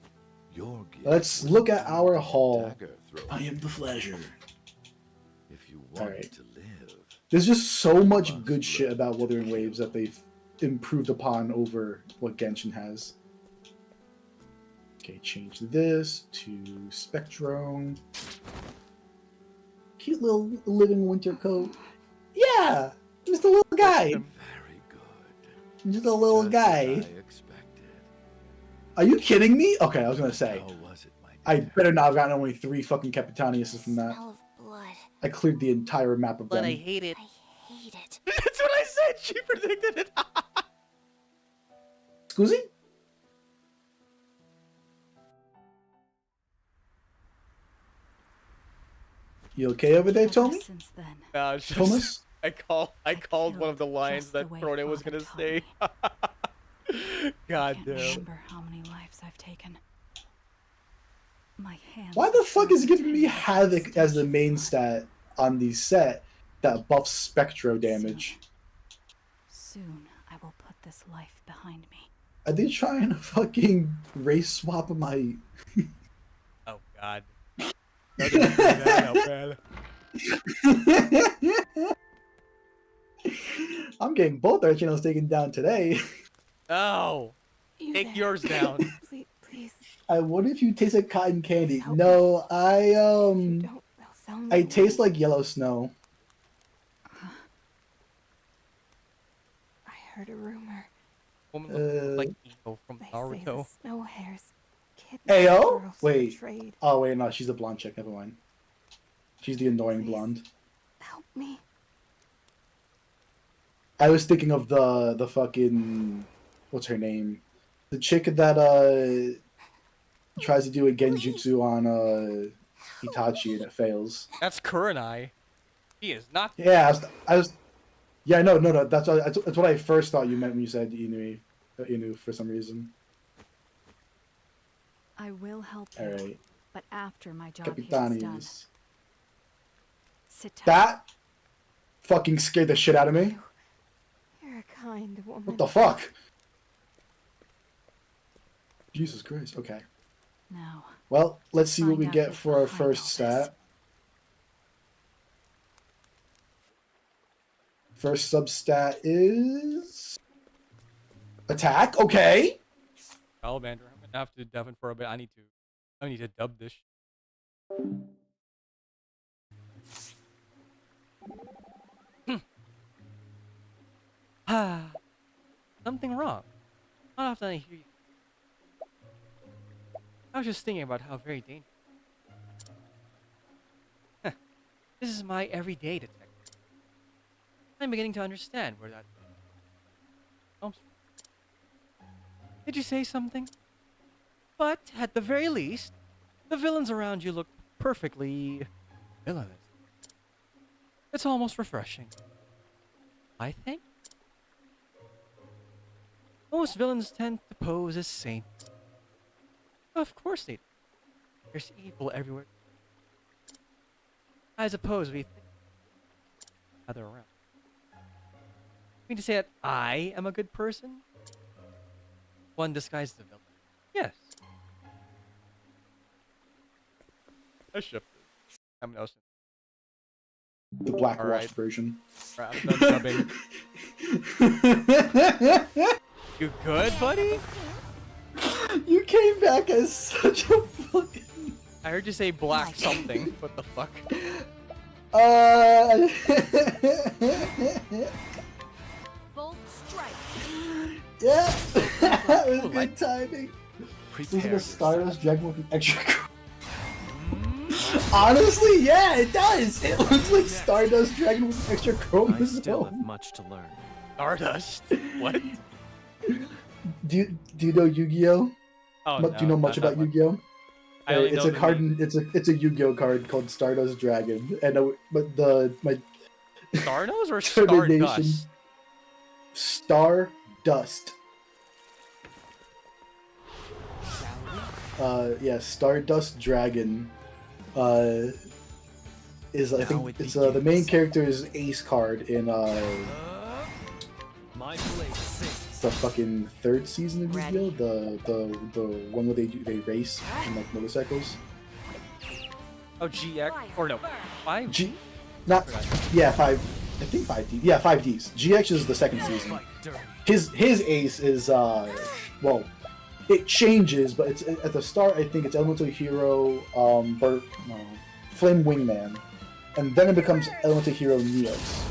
your gift. Let's was look at to our the haul. dagger thrower. I am the flasher. If you want Alright. to live, There's just so much Must good shit learn about to Wuthering kill. Waves that they've improved upon over what Genshin has. Okay, change this to Spectrum. Cute little living winter coat. Yeah, just a little guy. very good. Just a little Just guy. as I expected. Are you kidding me? Okay, I was gonna say. How was it, my I dear? better not have gotten only 3 fucking Capitaniuses from that. Smell of blood. I cleared the entire map of them. hate it. I hate it. That's what I said. She predicted it. Scusi? You okay over there, Ever Tommy? Since then, No, it's just- Thomas? I called one of the feel lines just the that way Frode was Father gonna taught say. me. God Can't damn. remember how many lives I've taken. My hands. Why the are fuck is it giving me tender Havoc as the main blood. stat on the set that buffs Spectro damage? Soon I will put this life behind me. Are they trying to fucking race swap my... Oh God. Don't even bring that up, man. I'm getting both our channels taken down today. Oh, You take there. yours down. Please, please. I wonder if you taste like cotton candy. Help No, If you don't, they'll sell me I taste away. like yellow snow. I heard a rumor. Woman looks like Uh, Ego from They say the Naruto. snow hares kidnapped Ayo? girls for Wait. trade. Oh wait, no, she's the blonde chick. Never mind. She's the annoying Please. blonde. Help me. I was thinking of the fucking what's her name? The chick that tries to do a genjutsu on Itachi and it fails. That's Kurenai. He is not. Yeah, I was yeah, no, that's what I first thought you meant when you said Inu for some reason. I will help you, Alright. but after my job here is done. Capitanis. Sit tight. That fucking scared the shit out of me. You're a kind woman. What the fuck? Jesus Christ. Okay. Now, Well, let's see what Find we out get who's for our behind first all this. stat. First sub-stat is... Attack? Okay. Salamander. I'm gonna have to Devin for a bit. I need to dub this. Ah, something wrong. Not often I hear you. I was just thinking about how very dangerous. Huh. This is my everyday detective. I'm beginning to understand where that comes from. Did you say something? But at the very least, the villains around you look perfectly villainous. It's almost refreshing. I think. Most villains tend to pose as saints. Of course they do. There's evil everywhere. I suppose we think other around. You mean to say that I am a good person? One disguised as a villain. Yes. I shipped it. I'm no. The black All wash right. version. Right, I'm done dubbing. You good, buddy? You came back as such a fucking I heard you say black something. What the fuck? Bolt strike. Yeah. That was Ooh, good timing. This is Prepare a Stardust yourself. Dragon with an extra. Honestly, yeah, it does. It looks like Stardust Dragon with an extra I still chromosome. have much to learn. Stardust? What? Do you know Yu-Gi-Oh? Oh, Do you know much about Yu-Gi-Oh? I only It's know a the card. name. It's a Yu-Gi-Oh card called Stardust Dragon, and my Stardust or determination. Stardust? Stardust. Yeah, Stardust Dragon. Is I think it's the main character is Ace card in My blade sings. the fucking third season of Yu-Gi-Oh, the one where they race in like motorcycles. Oh, GX? Or no, 5? Not yeah, 5. I think 5D. Yeah, 5Ds. GX is the second season. Fight dirty. His ace is well, it changes, but it's at the start. I think it's Elemental Hero, Flame Wingman, and then it becomes Elemental Hero Neos.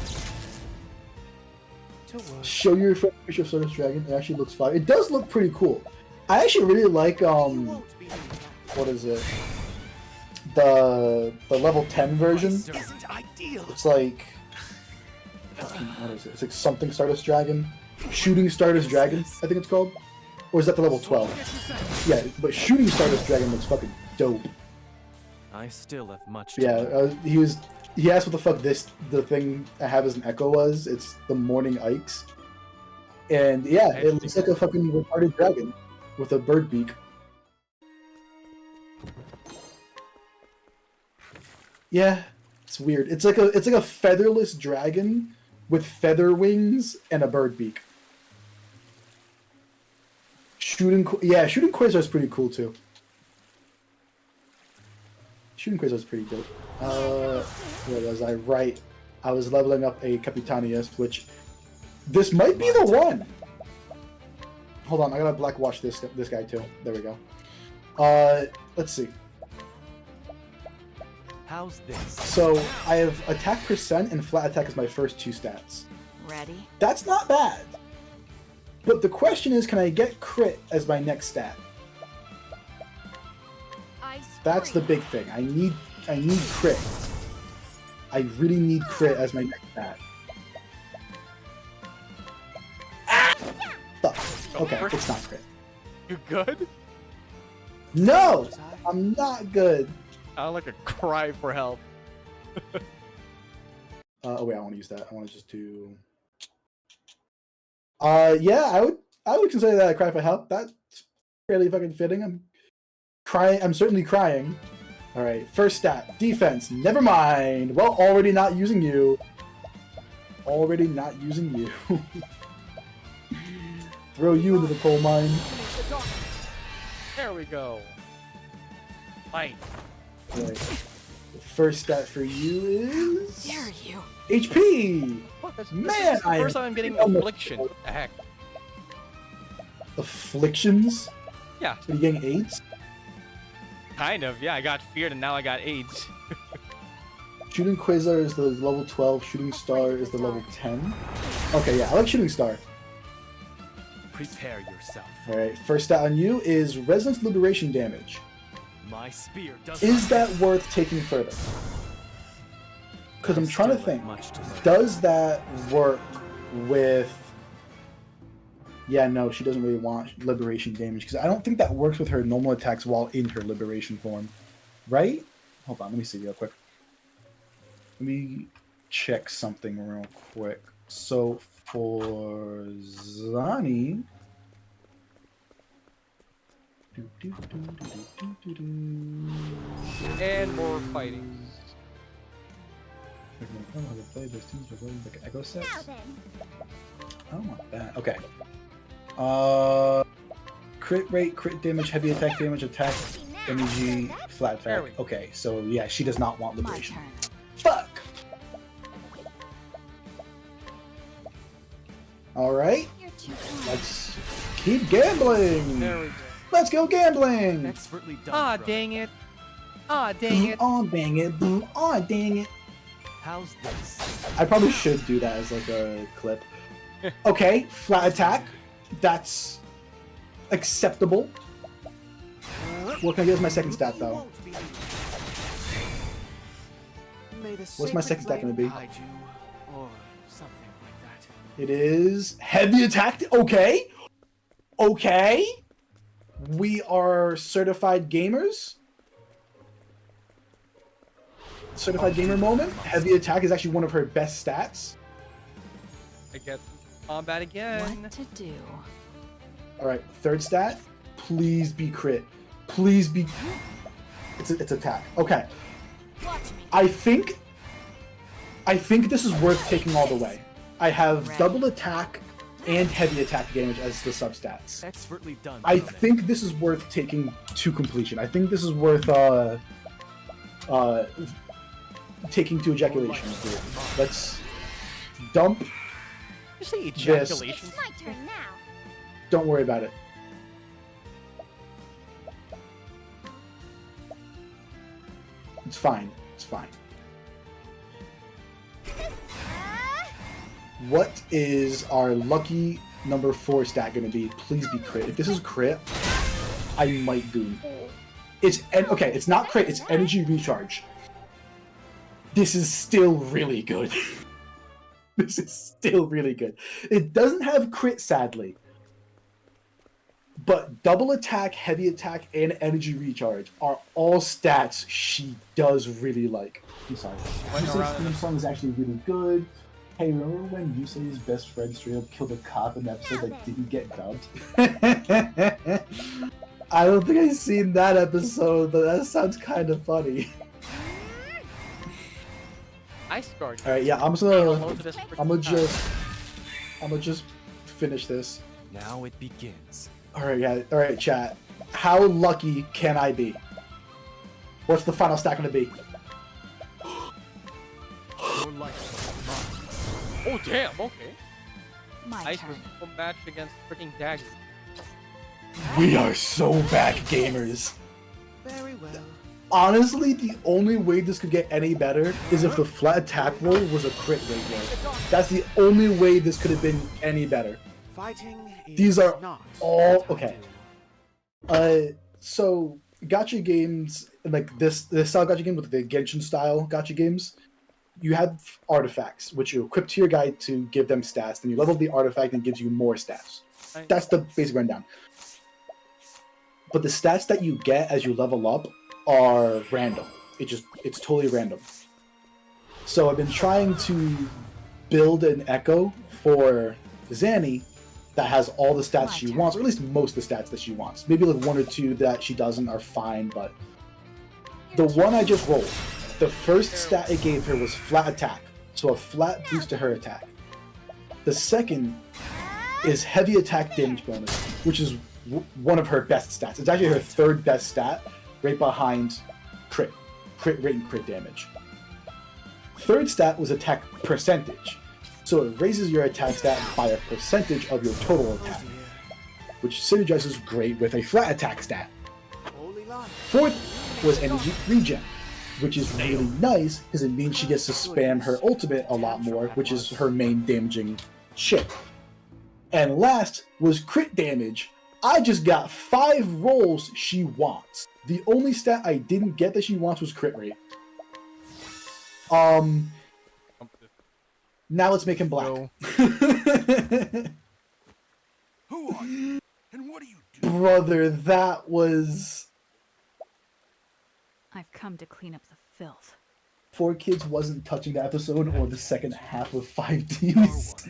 Show your picture of Stardust Dragon. It actually looks fire. It does look pretty cool. I actually really like what is it? The level 10 version. Isn't ideal. It's like what is it? It's like something Stardust Dragon, Shooting Stardust Dragon. I think it's called. Or is that the level 12? Yeah, but Shooting Stardust Dragon looks fucking dope. I still have much to learn. Yeah, he asked what the fuck the thing I have as an echo was. It's the Morning Ikes. And yeah, it looks like a fucking retarded dragon with a bird beak. Yeah, it's weird. It's like a featherless dragon with feather wings and a bird beak. Shooting Quasar is pretty cool too. Shooting Quasar is pretty dope. Where was I? Right. I was leveling up a Capitanius, which this might be the one. Hold on, I gotta black watch this guy too. There we go. Let's see. How's this? So I have attack percent and flat attack as my first two stats. Ready? That's not bad. But the question is, can I get crit as my next stat? That's the big thing. I need crit. I really need crit as my next stat. Fuck. Okay, it's not crit. You good? No! I'm not good. I like a cry for help. Oh wait, I want to use that. I want to just do. Yeah, I would consider that a cry for help. That's fairly fucking fitting. I'm crying. I'm certainly crying. All right, first stat, defense. Never mind. Well, already not using you. Already not using you. Throw you into the coal mine. There we go. Fight. Right. The first stat for you is Dare you? HP. This Man, is the first time I'm getting affliction. What the heck? Afflictions? Yeah. So you're getting AIDS? Kind of. Yeah, I got feared and now I got AIDS. Shooting Quasar is the level 12. Shooting Star is the level 10. Okay, yeah, I like Shooting Star. Prepare yourself. Alright, first stat on you is Resonance Liberation damage. My spear does. Is that worth taking further? Because I'm trying to think. Does that work with... Yeah, no, she doesn't really want Liberation damage. Because I don't think that works with her normal attacks while in her Liberation form. Right? Hold on, let me see real quick. Let me check something real quick. So, for Zani... And more fighting. Echo sets? Now then. I don't want that. Okay. Crit rate, crit damage, heavy attack damage, attack, MEG, flat attack. Okay, so yeah, she does not want My liberation. turn. Fuck! Alright, You're too kind. let's keep gambling! There we go. Let's go gambling! Expertly done. Ah, bro. dang it. Aw, dang it. Oh, dang it. Oh, dang it. How's this? I probably should do that as like a clip. Okay, flat attack. That's acceptable. What can I get as my second stat though? What's my second stat gonna be? Or something like that. It is heavy attack. Okay. Okay. We are certified gamers. Certified gamer moment. Heavy attack is actually one of her best stats. I get combat again. What to do? All right, third stat. Please be crit. Please be. It's attack. Okay. I think this is worth taking all the way. I have double attack and heavy attack damage as the substats. Expertly done. I think this is worth taking to completion. I think this is worth taking to ejaculation. Let's dump. You say ejaculation? It's my turn now. Don't worry about it. It's fine. It's fine. What is our lucky number 4 stat going to be? Please be crit. If this is crit, I might goon. It's okay. It's not crit. It's energy recharge. This is still really good. This is still really good. It doesn't have crit, sadly. But double attack, heavy attack, and energy recharge are all stats she does really like. I'm sorry. Yusei's theme song is actually really good. Hey, remember when Yusei's best friend straight up killed a cop in an episode that didn't get dubbed? I don't think I've seen that episode, but that sounds kind of funny. I scored. All right, yeah, I'm gonna just finish this. Now it begins. All right, yeah, all right, chat. How lucky can I be? What's the final stat gonna be? Your life. Oh damn! Okay. My Nice turn. match against freaking Daggers. We are so back, gamers. Very well. Honestly, the only way this could get any better is if the flat attack roll was a crit rate roll. That's the only way this could have been any better. Fighting These are not all okay. So gacha games like this style gacha game with the Genshin style gacha games, you have artifacts which you equip to your guy to give them stats. Then you level the artifact and it gives you more stats. That's the basic rundown. But the stats that you get as you level up are random. It's totally random. So I've been trying to build an Echo for Zanny that has all the stats she wants, or at least most of the stats that she wants. Maybe like 1 or 2 that she doesn't are fine, but the one I just rolled, the first stat it gave her was flat attack, so a flat boost to her attack. The second is heavy attack damage bonus, which is one of her best stats. It's actually her 3rd best stat, right behind crit rate and crit damage. 3rd stat was attack percentage, so it raises your attack stat by a percentage of your total attack, which synergizes great with a flat attack stat. 4th was energy regen, which is really nice because it means she gets to spam her ultimate a lot more, which is her main damaging shit. And last was crit damage. I just got 5 rolls she wants. The only stat I didn't get that she wants was crit rate. Now let's make him black. Who are you? And what do you do? Brother, that was... I've come to clean up the filth. 4Kids wasn't touching the episode or the second half of 5Ds.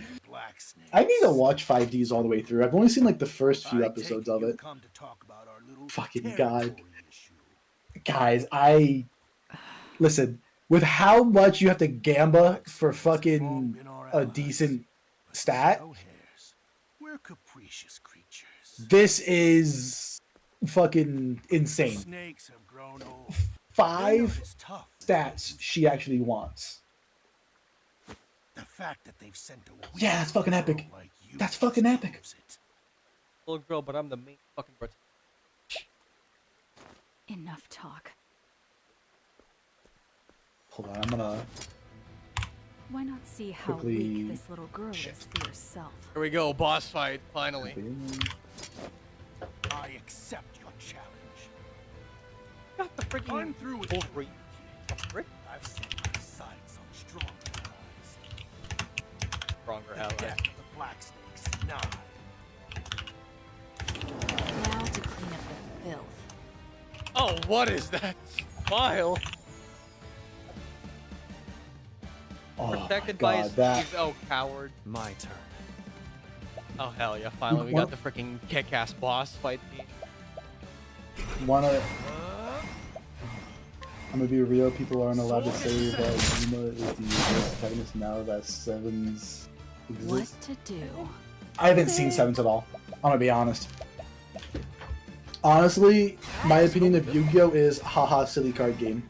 I need to watch 5Ds all the way through. I've only seen like the first few episodes of it. Fucking god. Guys, listen, with how much you have to gamba for fucking a decent stat, We're capricious creatures. this is fucking insane. Snakes have grown old. 5 stats she actually wants. The fact that they've sent a Yeah, that's fucking epic. like you That's fucking epic. Little girl, but I'm the main fucking bro. Enough talk. Hold on, I'm gonna. Why not see how Quickly weak this little girl is for yourself? Here we go, boss fight, finally. I accept your challenge. Got the freaking I'm through with Wolverine. Frick? I've set my sights on stronger allies. Stronger The ally. death of the black snakes nigh. Now to clean up the filth. Oh, what is that smile? Oh Protected my by God, his that. oh, coward. My turn. Oh, hell yeah, finally we got the freaking kick-ass boss fight. Wanna. I'm gonna be real. People aren't allowed to say that Yuma is the worst protagonist now that Sevens What exists. to do? I haven't seen Sevens at all. I'm gonna be honest. Honestly, my opinion of Yu-Gi-Oh is haha silly card game.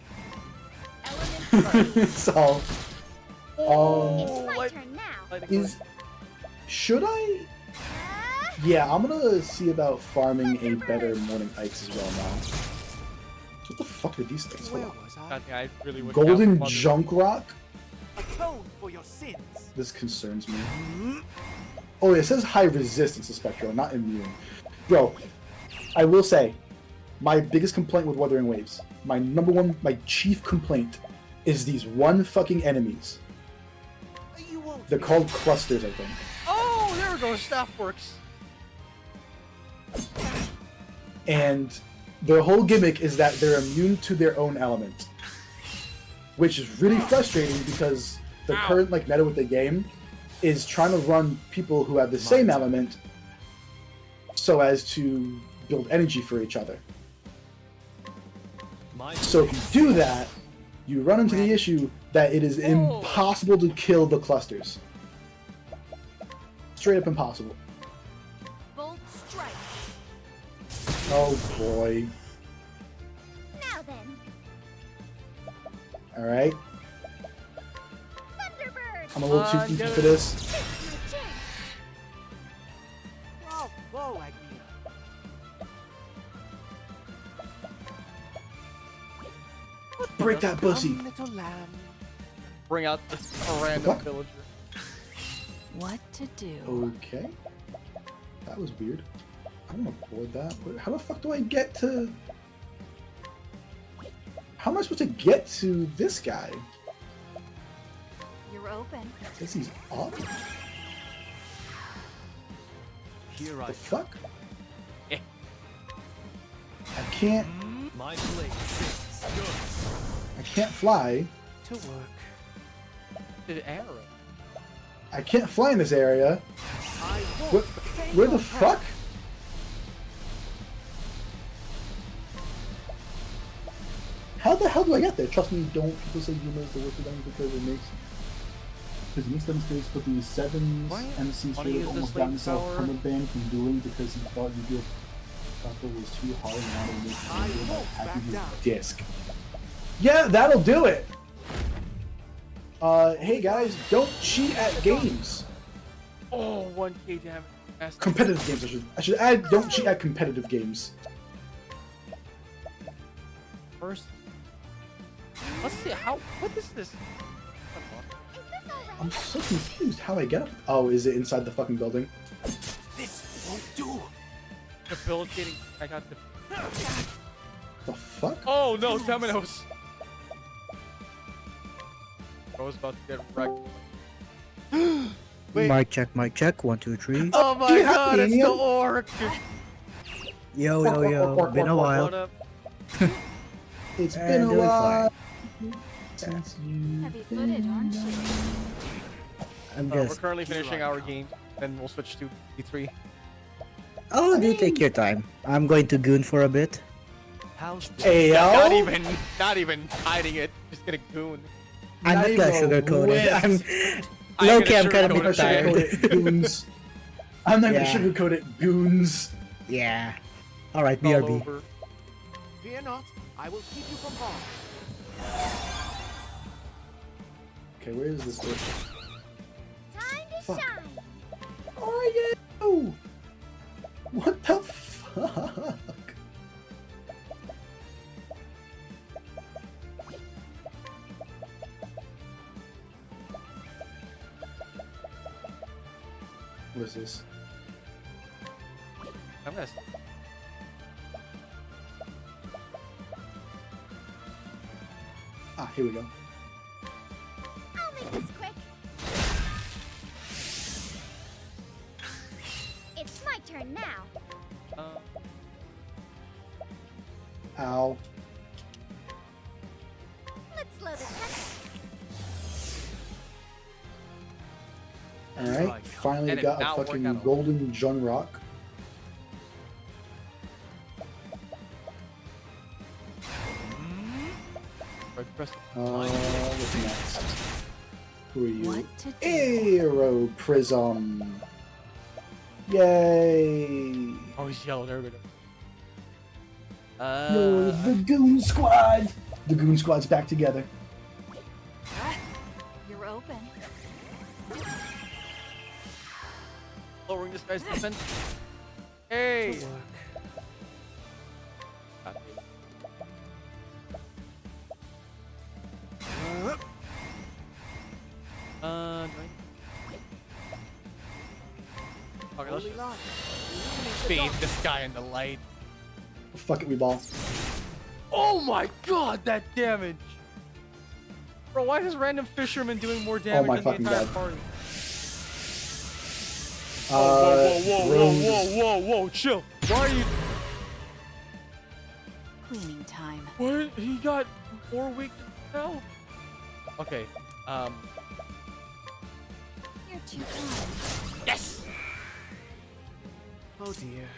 So, It's my turn now. should I? Yeah, I'm gonna see about farming a better Morning Ikes as well now. What the fuck are these things? Hold on. God, yeah, I really wish Golden that was- Junk Rock? Atone for your sins. This concerns me. Oh, it says high resistance to Spectral, not immune. Bro, I will say, my biggest complaint with Wuthering Waves, my number one, my chief complaint, is these one fucking enemies. You won't. They're called clusters, I think. Oh, there we go, staff works. And their whole gimmick is that they're immune to their own element. Which is really frustrating because the current like meta with the game is trying to run people who have the same element so as to build energy for each other. So if you do that, you run into the issue that it is impossible to kill the clusters. Straight up impossible. Bolt strike. Oh boy. Now then, Alright. Thunderbird. I'm a little too Come on, geeky get for it. this. This is my chance. Bravo, Agnia. Break that pussy. Come, little lamb. Bring out this random What? villager. What to do? Okay. That was weird. I don't want to board that. How the fuck do I get to... How am I supposed to get to this guy? You're open. Guess he's up? Here The I fuck? Eh. I can't... My blade sings good. I can't fly. To work. Did arrow. I can't fly in this area. I won't Where, pay where your the fuck? tax. How the hell do I get there? Trust me, don't people say Yuma is the worst of them because it makes them mistakes, but the sevens Why- MC why should do you have use almost the gotten sleep himself power? perma banned from dueling because he thought Yu-Gi-Oh! Battle was too hard and wanted to make I him by won't hacking back his down. disc. Yeah, that'll do it! Hey guys, don't cheat at games. Oh, 1k damage. That's Competitive games, I should add, don't cheat at competitive games. first. Let's see how. What is this? Is this alright? I'm so confused how I get up. Oh, is it inside the fucking building? This won't do. Debilitating. I got the. The fuck? Oh no, Temenos! I was about to get wrecked. Wait. Mic check, 1, 2, 3. Oh my you have god, it's the Damien? orc! Yo, been a What while. up? It's And been a doing while fine. since you. Heavy-footed, aren't you? I'm We're just. currently finishing our game, then we'll switch to E3. Oh, do take your time. I'm going to goon for a bit. How's this? Hey, Not even hiding it. Just gonna goon. I'm not gonna even a sugarcoat it. whiff. I'm low key. gonna I'm kind of sugarcoat bit it. tired. Sugarcoat it, goons. I'm not Yeah. gonna sugarcoat it, goons. Yeah. All right, All BRB. over. Fear not. I will keep you from harm. Okay, where is this bitch? Time to Fuck. shine. Are you? What the fuck? What is this? I'm gonna. Ah, here we go. I'll make this quick. It's my turn now. Ow. Let's load the test. Alright, finally And it got a now work fucking out. golden Jun Rock. What's next? Who are you? What to do? Aero Prism! Yay! Oh, he's yellow. There we go. Yo, the Goon Squad! The Goon Squad's back together. You're open. Lowering this guy's defense. Hey! Okay, let's just bathe this guy in the light. Fuck it, we ball. Oh my god, that damage! Bro, why is random fisherman doing more damage my than the fucking entire God. party? Rose. Whoa, chill. Why are you... Cleaning time. What? He got more weak now? Okay, You're too kind. yes! Oh dear.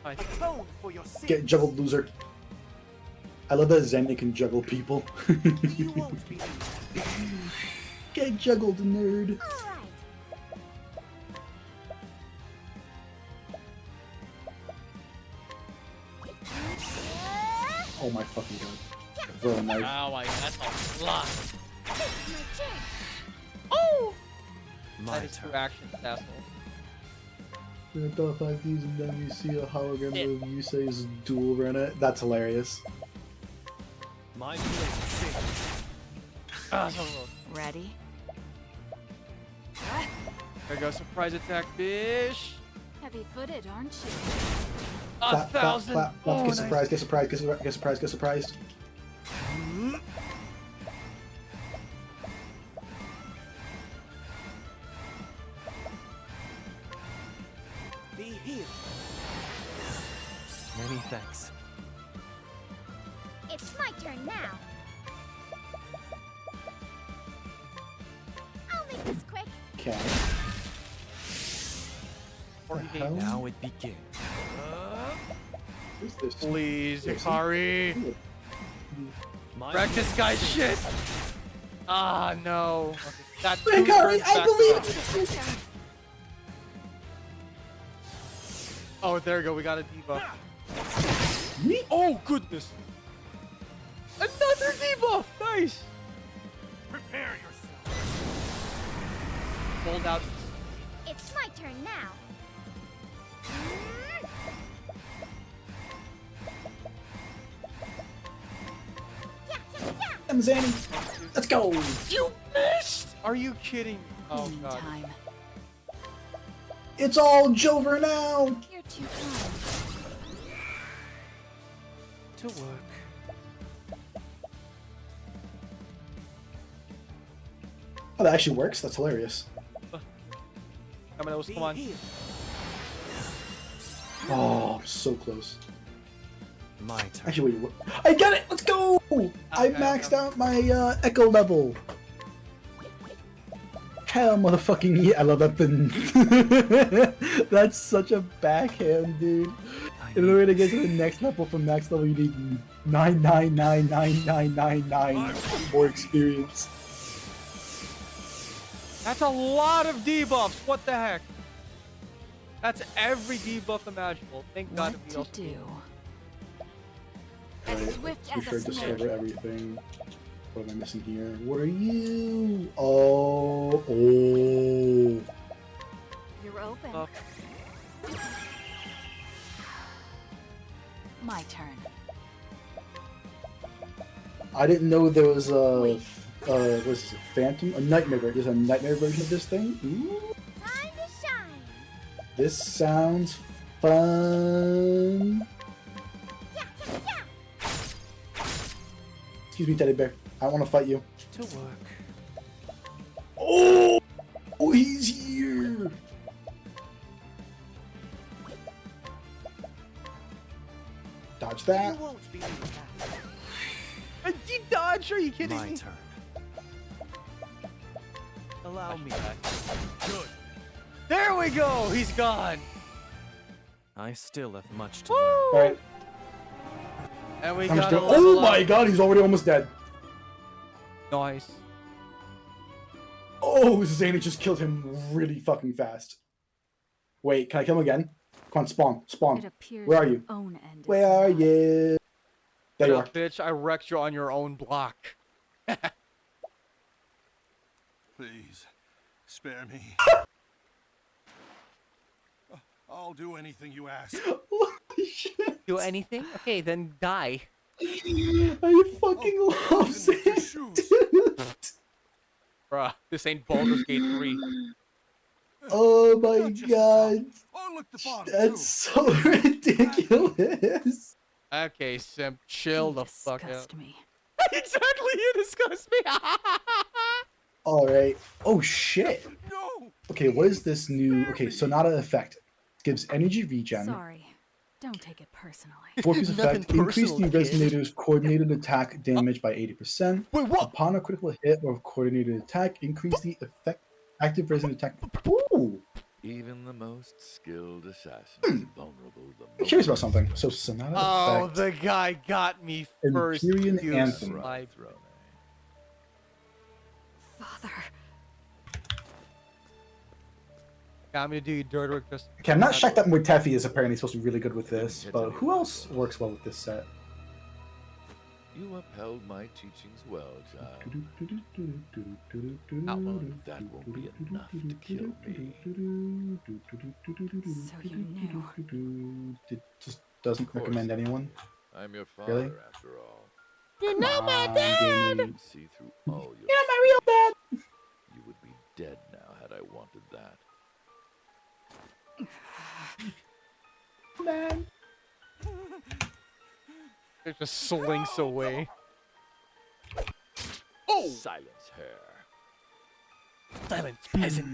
Fine. Atone for your sins. Get juggled, loser. I love that Zenny can juggle people. You won't be. Get juggled, nerd. All right. Oh my fucking god. Throw a knife. Oh my god, that's a lot. This is my chance. Oh! My That is turn. two actions, asshole. We're gonna throw 5 Ds and then you see a hologram Yeah. of Yusei's duel run it. That's hilarious. My place sings. Ah, so close. Ready? There you go, surprise attack, bish. Heavy-footed, aren't you? A Clap, clap, thousand. clap, clap. Oh, Get nice. surprised, get surprised, get surprised, get surprised, get surprised. Be healed. Many thanks. It's my turn now. I'll make this quick. Okay. Or he The hell? gave- Now it begins. Who's this? Please, Yes, Hikari. My Wreck this guy's shit. Ah, no. Okay, that two Hikari, turns I back believe up. Oh, there you go. We got a debuff. Me? Oh, goodness. Another debuff. Nice. Prepare yourself. Hold out. It's my turn now. I'm Zanny. Let's go. You missed. Are you kidding? Oh, Cleaning God. time. It's all Jover now. You're too kind. to work. Oh, that actually works? That's hilarious. Come on, come on. Oh, I'm so close. My turn. Actually, wait, I got it! Let's go! I maxed out my echo level. Hell, motherfucking yeah! I love that thing. That's such a backhand, dude. In order to get to the next level from max level, you need 9999999 more experience. That's a lot of debuffs. What the heck? That's every debuff imaginable. Thank God What we to also do? Alright, As swift let's be as sure a to snake. discover everything. What am I missing here? What are you? Oh, oh. You're open. Uh, My turn. I didn't know there was a Wait. what is this? A phantom? A nightmare version. There's a nightmare version of this thing. Ooh. Time to shine. This sounds fun. Yeah, yeah, yeah. Excuse me, teddy bear. I want to fight you. To work. Oh, he's here. Dodge that. You won't be You dodge? Are you kidding my me? turn. Allow me. Good. There we go. He's gone. I still have much to learn. All right. And we I'm got. still. Oh my god, he's already almost dead. Nice. Oh, Zany just killed him really fucking fast. Wait, can I kill him again? Come on, spawn, spawn. It appears Where are your you? own end is Where are nigh. you? There you are. Bitch, I wrecked you on your own block. Please, spare me. I'll do anything you ask. Holy shit. Do anything? Okay, then die. I fucking love Even with your Zany. shoes. Bruh, this ain't Baldur's Gate 3. Oh my Not just the top. god. Oh, look, the bottom, That's too. so ridiculous. Okay, Simp, chill You the fuck out. disgust me. Exactly, you disgust me. Alright. Oh shit. No! Okay, what is this new? Okay, Sonata effect. Gives energy regen. Sorry. Don't take it personally. Focus Nothing effect. Increase the personal, kid. resonator's coordinated attack damage by 80%. Wait, what? Upon a critical hit or coordinated attack, increase the active resonant attack. Ooh! Even the most skilled assassin is vulnerable. I'm curious about something. So Sonata Oh, effect. the guy got me first. Empyrean you Anthem. snipe. Father. Got me to do your dirty work just. Okay, I'm not shocked that Mortefi is apparently supposed to be really good with this, but who else works well with this set? You upheld my teachings well, child. That won't be enough to kill me. So you knew. It just doesn't recommend anyone. I'm your father, Really? after all. You're not my dad! I can see through all your You're my real dad! You would be dead now had I wanted that. Man. It just slinks away. Oh! Silence her. Silence, peasant.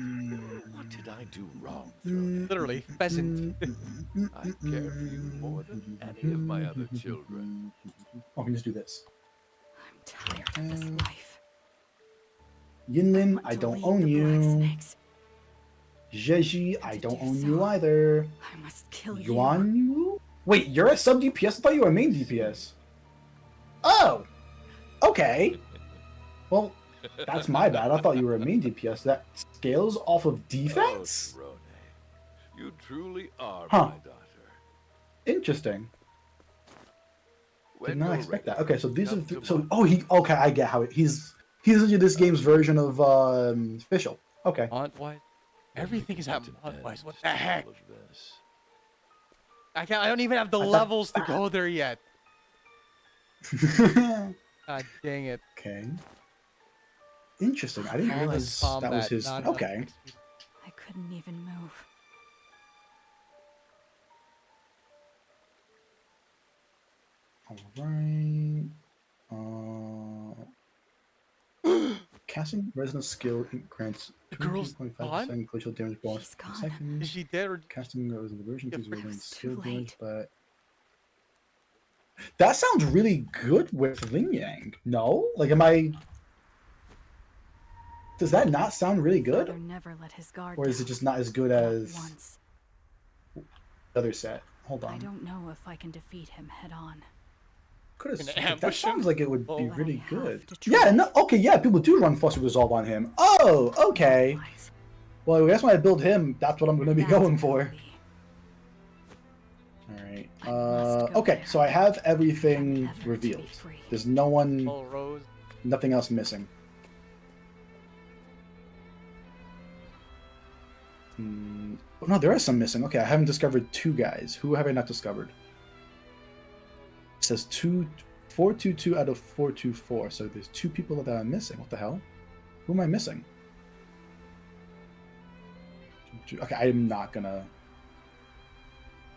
What did I do wrong, Throne? Literally, pheasant. I care for you more than any of my other children. Oh, we can just do this. I'm tired of this life. Yinlin, Want I to don't lead own the you. Blacksnakes. Jeji, I To don't do own so, you either. I must kill you. Yuan Yu? Wait, you're a sub DPS? I thought you were a main DPS. Oh! Okay. Well, that's my bad. I thought you were a main DPS. That scales off of defense? Oh, Throne, you truly are Huh. my daughter. Interesting. Did When not you're expect ready, that. Okay, so these are come the to so my- okay, I get how he's essentially this game's version of Fischl. Okay. Montwise. Everything is at An Montwise. What end the to heck? all of this. I don't even have the I thought- levels to go there yet. God dang it. Okay. Interesting. I didn't All this realize that was combat, his. not enough Okay. XP. I couldn't even move. Alright. Casting resonance skill grants The girl's 2.5% glacial damage bonus She's per gone. second. Is she dead or? Casting resonance version Yeah, gives but it resonance was skill too damage, late. but that sounds really good with Ling Yang. No, like, am I? Does that not sound really good, Father never let his guard or is it down. just not as good Not as once. the other set? Hold I on. don't know if I can defeat him head on. Could Gonna have. That ambush him? sounds like it would Oh. be But really I have good. to try. Yeah. No. Okay. Yeah. People do run Fussy Resolve on him. Oh. Okay. Otherwise, Well, I guess when I build him, that's what I'm going to be that's going where for. I'll be. All right. I must go Okay. there. So I have everything Never to be revealed. free. There's no one, Oh, Rose. nothing else missing. Oh, no, there is some missing. Okay, I haven't discovered two guys. Who have I not discovered? It says two 422 out of 424. So there's 2 people that I'm missing. What the hell? Who am I missing? Okay, I'm not gonna.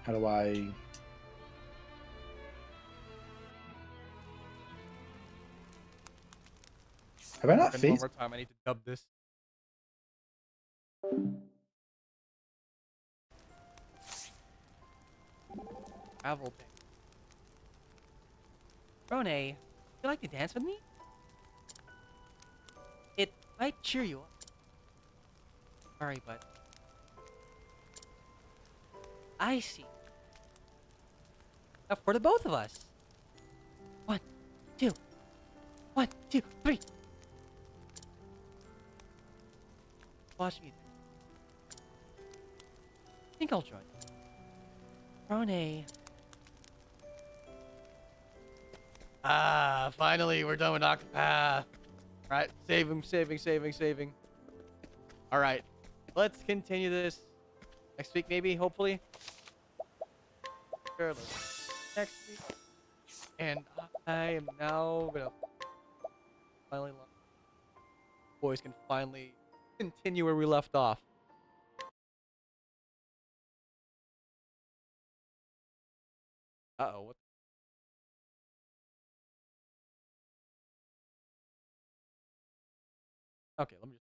How do I? Have I not One faced? more time. I need to dub this. Travel day. Rone, would you like to dance with me? It might cheer you up. Sorry, but I see. Now for the both of us. 1, 2. 1, 2, 3. Watch me. I think I'll join. Rone. Ah, finally, we're done with Octopath. Right, saving. All right, let's continue this next week, maybe, hopefully. Sure, next week. And I am now gonna finally, boys can finally continue where we left off. Uh-oh, what? Okay, let me just